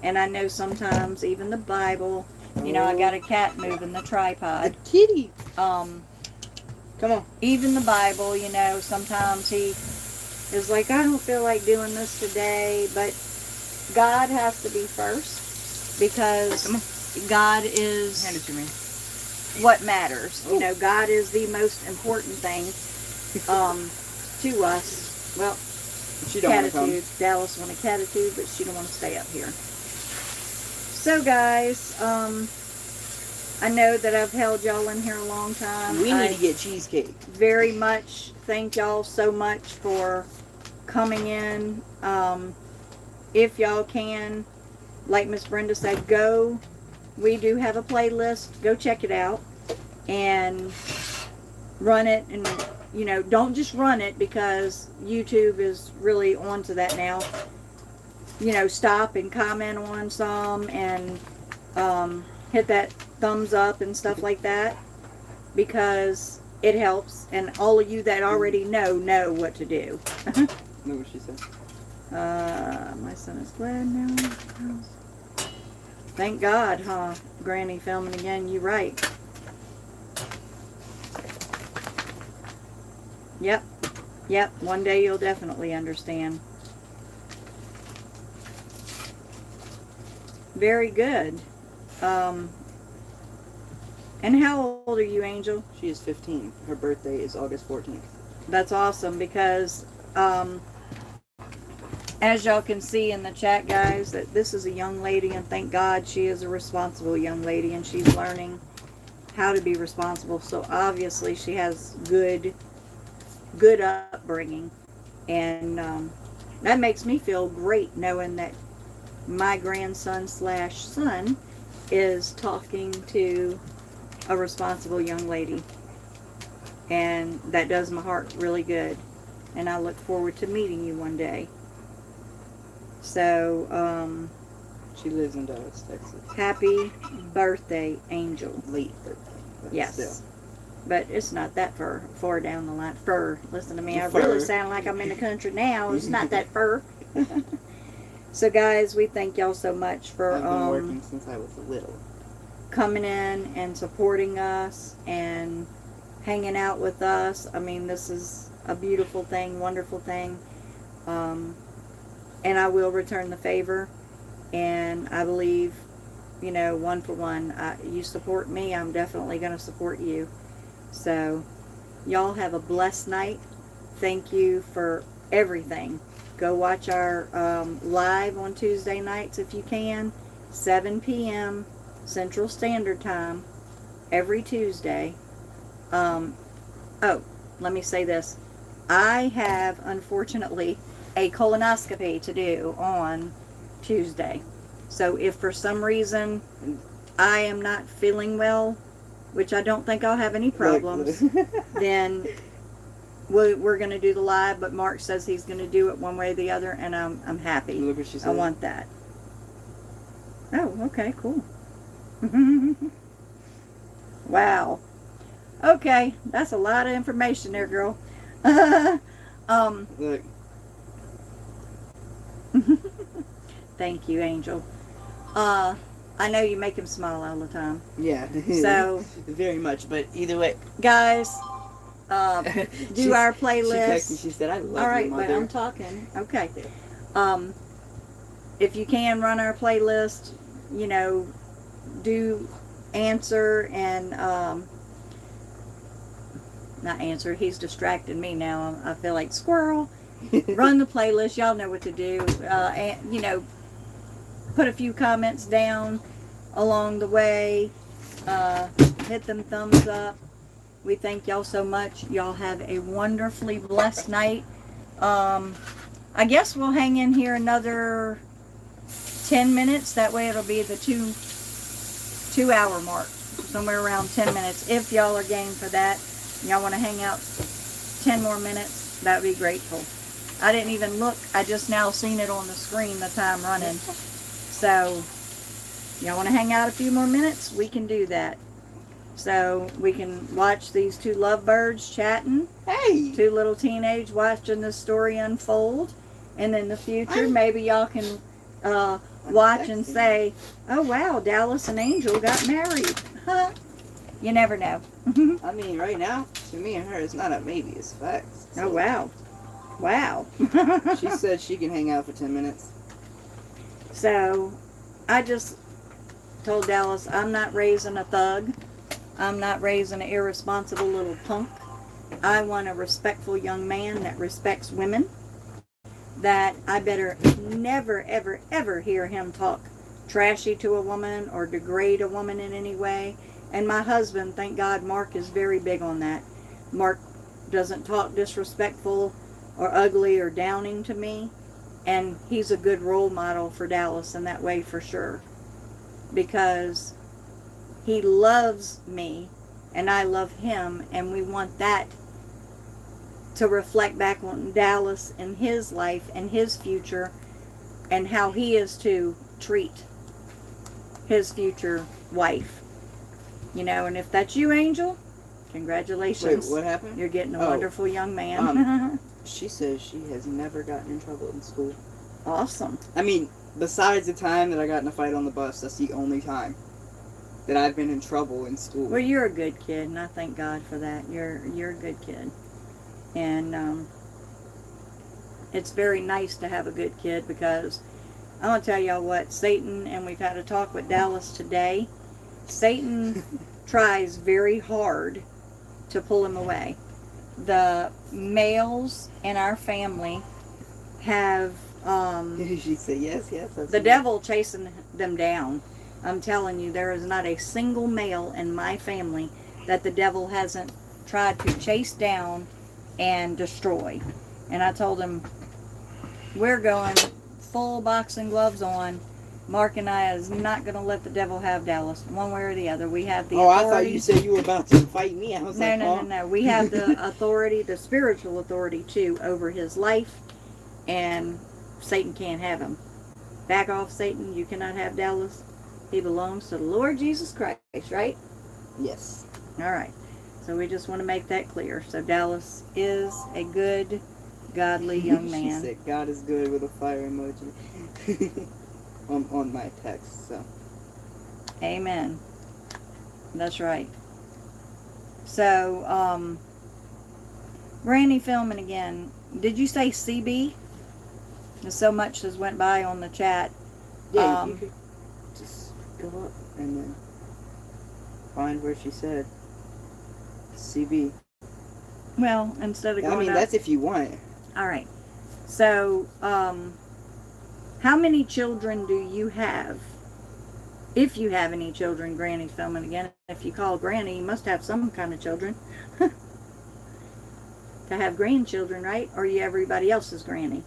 And I know sometimes even the Bible, you know, I got a cat moving the The tripod. kitty. Um, Come on. even the Bible, you know, sometimes he is like, I don't feel like doing this today, but God has to be first because Come on. God Hand is it to me. what matters. You know, God is the most important thing to us. Well, She don't want to come. catitude. Dallas wanted catitude, but she don't want to stay up here. So, guys, I know that I've held y'all in here a long time. We I need to get cheesecake. very much thank y'all so much for coming in. If y'all can, like Miss Brenda said, go. We do have a playlist. Go check it out and run it. And, you know, don't just run it because YouTube is really onto that now. You know, stop and comment on some and hit that thumbs up and stuff like that because it helps. And all of you that already know what to do. Know what she said. My son is glad now. Thank God, huh? Granny filming again. You right. Yep. Yep. One day you'll definitely understand. Very good. And how old are you, Angel? She is 15. Her birthday is August 14th. That's awesome because, as y'all can see in the chat, guys, that this is a young lady, and thank God she is a responsible young lady, and she's learning how to be responsible. So obviously she has good upbringing, and that makes me feel great knowing that my grandson / son is talking to a responsible young lady, and that does my heart really good, and I look forward to meeting you one day. So She lives in Dallas, Texas. happy birthday, Angel. Late birthday. But Yes. Still. But it's not that far down the line. Listen to me. I Fur. really sound like I'm in the country now. It's not that fur. So, guys, we thank y'all so much for I've been working since I was little. coming in and supporting us and hanging out with us. I mean, this is a beautiful thing, wonderful thing. And I will return the favor. And I believe, you know, one for one. You support me, I'm definitely going to support you. So, y'all have a blessed night. Thank you for everything. Go watch our live on Tuesday nights if you can. 7 p.m. Central Standard Time. Every Tuesday. Oh, let me say this. I have, unfortunately, a colonoscopy to do on Tuesday. So if for some reason I am not feeling well, which I don't think I'll have any problems, then we're going to do the live, but Mark says he's going to do it one way or the other, and I'm happy. Look what she said. I want that. Oh, okay, cool. Wow. Okay, that's a lot of information there, girl. Look. Thank you, Angel. I know you make him smile all the time. Yeah. So, very much, but either way. guys, do our She playlist. texted me, she said, I love All right, you, but mother. I'm talking. Okay. If you can run our playlist, you know, do answer and not answer. He's distracted me now. I feel like squirrel. Run the playlist. Y'all know what to do. And, you know, put a few comments down along the way. Hit them thumbs up. We thank y'all so much. Y'all have a wonderfully blessed night. I guess we'll hang in here another 10 minutes. That way it'll be the 2 hour mark. Somewhere around 10 minutes. If y'all are game for that. Y'all want to hang out 10 more minutes, that would be grateful. I didn't even look. I just now seen it on the screen, the time running. So, y'all want to hang out a few more minutes? We can do that. So, we can watch these two lovebirds chatting. Hey! Two little teenage watching this story unfold. And in the future, maybe y'all can watch and say, oh wow, Dallas and Angel got married. Huh? You never know. I mean, right now, to me and her, it's not a maybe, it's facts. Oh wow. Wow. She said she can hang out for 10 minutes. So, I just told Dallas, I'm not raising a thug. I'm not raising an irresponsible little punk. I want a respectful young man that respects women. That I better never, ever, ever hear him talk trashy to a woman or degrade a woman in any way. And my husband, thank God, Mark is very big on that. Mark doesn't talk disrespectful or ugly or downing to me. And he's a good role model for Dallas in that way for sure. Because he loves me and I love him, and we want that to reflect back on Dallas and his life and his future and how he is to treat his future wife. You know, and if that's you, Angel, congratulations. Wait, what happened? You're getting a wonderful young man. She says she has never gotten in trouble in school. Awesome. I mean, besides the time that I got in a fight on the bus, that's the only time that I've been in trouble in school. Well, you're a good kid, and I thank God for that. You're a good kid. And it's very nice to have a good kid, because I'm going to tell y'all what, Satan, and we've had a talk with Dallas today, Satan tries very hard to pull him away. The males in our family have She said yes. the devil chasing them down. I'm telling you, there is not a single male in my family that the devil hasn't tried to chase down and destroy. And I told him, we're going full boxing gloves on. Mark and I is not going to let the devil have Dallas, one way or the other. We have the authority. I thought you said you were about to fight me. I was No. We have the authority, the spiritual authority too, over his life, and Satan can't have him. Back off, Satan. You cannot have Dallas. He belongs to the Lord Jesus Christ, right? Yes. All right. So we just want to make that clear. So Dallas is a good, godly young man. She said God is good with a fire emoji on my text. So. Amen. That's right. So, Granny filming again. Did you say CB? There's so much has went by on the chat. Yeah, you could just go up and then find where she said CB. Well, instead of going I mean, up, that's if you want it. all right. So, how many children do you have? If you have any children, Granny's filming again. If you call Granny, you must have some kind of children. To have grandchildren, right? Or are you everybody else's Granny?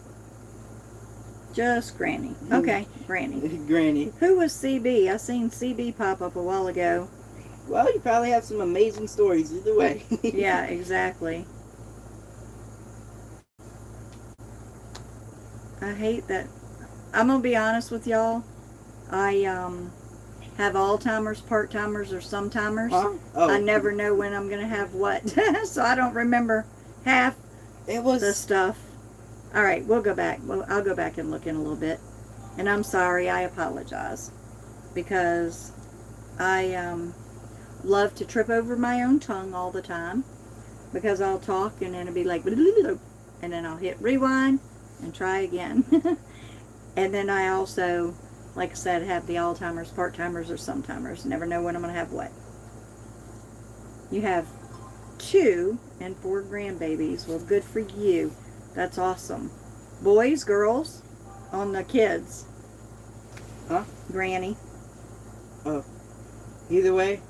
Just Granny. Okay, Granny. Granny. Who was CB? I seen CB pop up a while ago. Well, you probably have some amazing stories either way. Yeah, exactly. I hate that. I'm gonna be honest with y'all. I have all-timers, part-timers, or some-timers. Huh? Oh. I never know when I'm gonna have what. So I don't remember half the stuff. All right, we'll go back. Well, I'll go back and look in a little bit. And I'm sorry, I apologize. Because I love to trip over my own tongue all the time. Because I'll talk and then it'll be like, and then I'll hit rewind and try again. And then I also, like I said, have the all-timers, part-timers, or some-timers. Never know when I'm going to have what. You have 2 and 4 grandbabies. Well, good for you. That's awesome. Boys, girls, on the kids. Huh? Granny. Oh. Either way,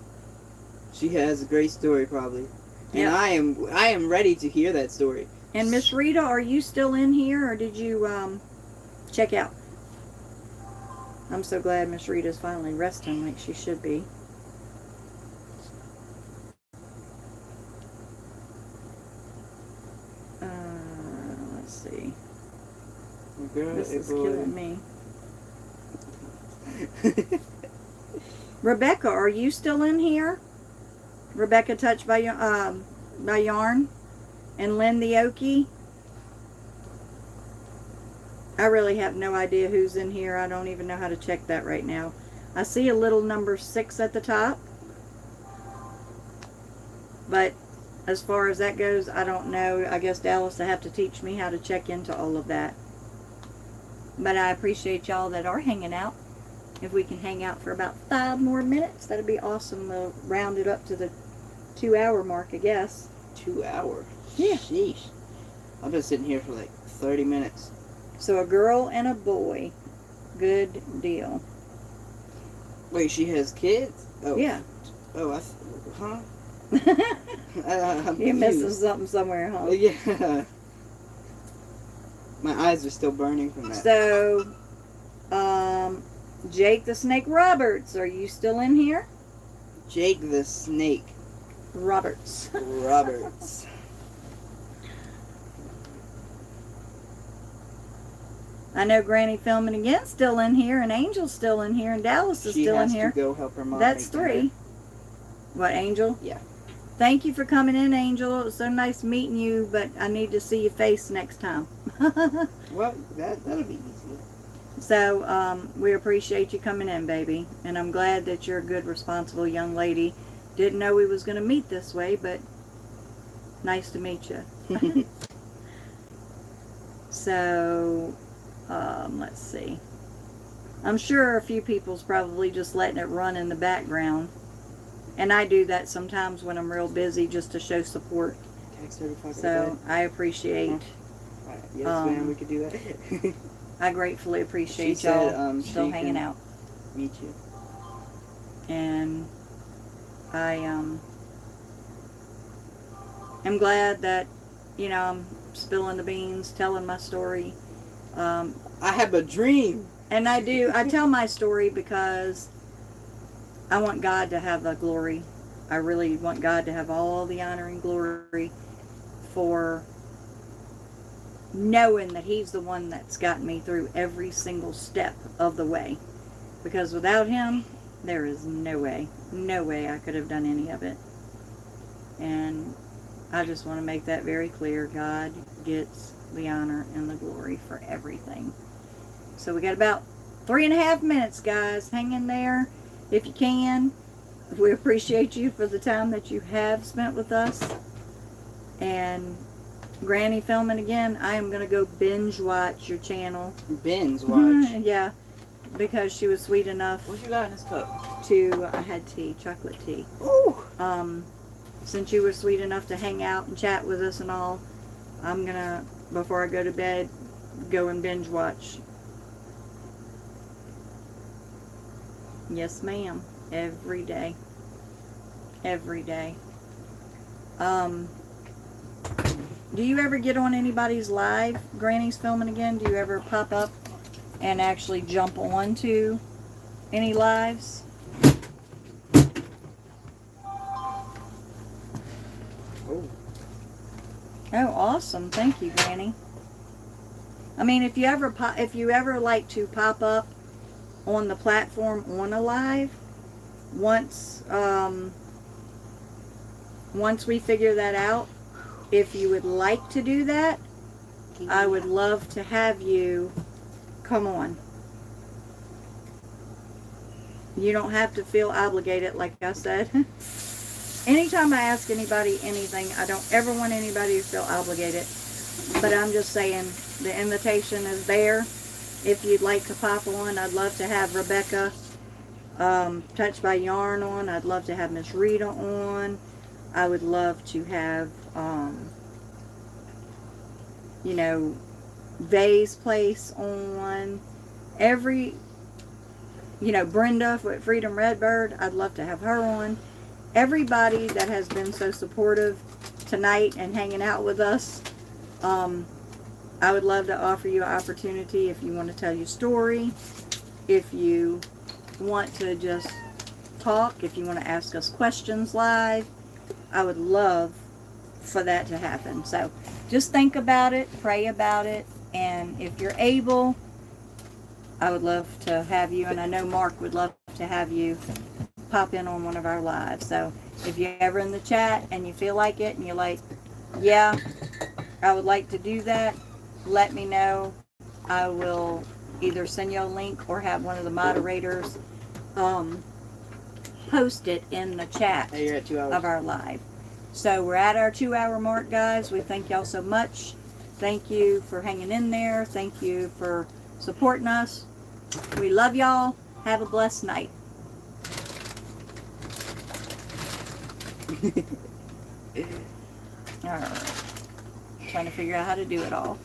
she has a great story probably. And Yeah. I am ready to hear that story. And Miss Rita, are you still in here, or did you check out? I'm so glad Miss Rita's finally resting like she should be. Let's see. Girl, This it is boy. killing me. Rebecca, are you still in here? Rebecca Touched by Yarn and Lynn the Okie. I really have no idea who's in here. I don't even know how to check that right now. I see a little number 6 at the top. But as far as that goes, I don't know. I guess Dallas will have to teach me how to check into all of that. But I appreciate y'all that are hanging out. If we can hang out for about 5 more minutes, that'd be awesome. We'll round it up to the 2-hour mark, I guess. 2 hours. Yeah. Sheesh. I've been sitting here for like 30 minutes. So a girl and a boy. Good deal. Wait, she has kids? Oh. Yeah. Oh, huh? I'm You're missing confused. something somewhere, huh? Yeah. My eyes are still burning from that. So, Jake the Snake Roberts, are you still in here? Jake the Snake Roberts. Roberts. I know Granny Filming Again still in here, and Angel's still in here, and Dallas is She still in has here. to go help her mom. That's make dinner. 3. What, Angel? Yeah. Thank you for coming in, Angel. It was so nice meeting you, but I need to see your face next time. Well, that'll be easy. So, we appreciate you coming in, baby. And I'm glad that you're a good, responsible young lady. Didn't know we was going to meet this way, but nice to meet you. So, let's see. I'm sure a few people's probably just letting it run in the background. And I do that sometimes when I'm real busy just to show support. Text her to fuck So, I appreciate, Right. Yes, ma'am, we could do that. I gratefully appreciate She said, y'all still she hanging can- out. Meet you. And I am glad that, you know, I'm spilling the beans, telling my story. I have a dream. And I tell my story because I want God to have the glory. I really want God to have all the honor and glory for knowing that He's the one that's gotten me through every single step of the way. Because without Him, there is no way I could have done any of it. And I just want to make that very clear. God gets the honor and the glory for everything. So we got about 3.5 minutes, guys. Hang in there if you can. We appreciate you for the time that you have spent with us. And Granny Filming Again, I am going to go binge watch your channel. Binge watch. Yeah, because she was sweet enough What you got in this cup? to, I had tea, chocolate tea. Ooh. Since you were sweet enough to hang out and chat with us and all, I'm going to, before I go to bed, go and binge watch. Yes, ma'am. Every day. Every day. Do you ever get on anybody's live, Granny's Filming Again? Do you ever pop up and actually jump on to any lives? Oh. Oh, awesome. Thank you, Granny. I mean, if you ever like to pop up on the platform on a live, once we figure that out, if you would like to do that, I would love to have you come on. You don't have to feel obligated, like I said. Anytime I ask anybody anything, I don't ever want anybody to feel obligated. But I'm just saying, the invitation is there. If you'd like to pop on, I'd love to have Rebecca Touched by Yarn on. I'd love to have Miss Rita on. I would love to have, you know, Vay's Place on. You know, Brenda with Freedom Redbird, I'd love to have her on. Everybody that has been so supportive tonight and hanging out with us, I would love to offer you an opportunity if you want to tell your story, if you want to just talk, if you want to ask us questions live. I would love for that to happen. So just think about it, pray about it, and if you're able, I would love to have you, and I know Mark would love to have you pop in on one of our lives. So if you're ever in the chat and you feel like it and you're like, yeah, I would like to do that, let me know. I will either send you a link or have one of the moderators post it in the chat Hey, you're at 2 hours. of our live. So we're at our 2-hour mark, guys. We thank y'all so much. Thank you for hanging in there. Thank you for supporting us. We love y'all. Have a blessed night. All right. Trying to figure out how to do it all.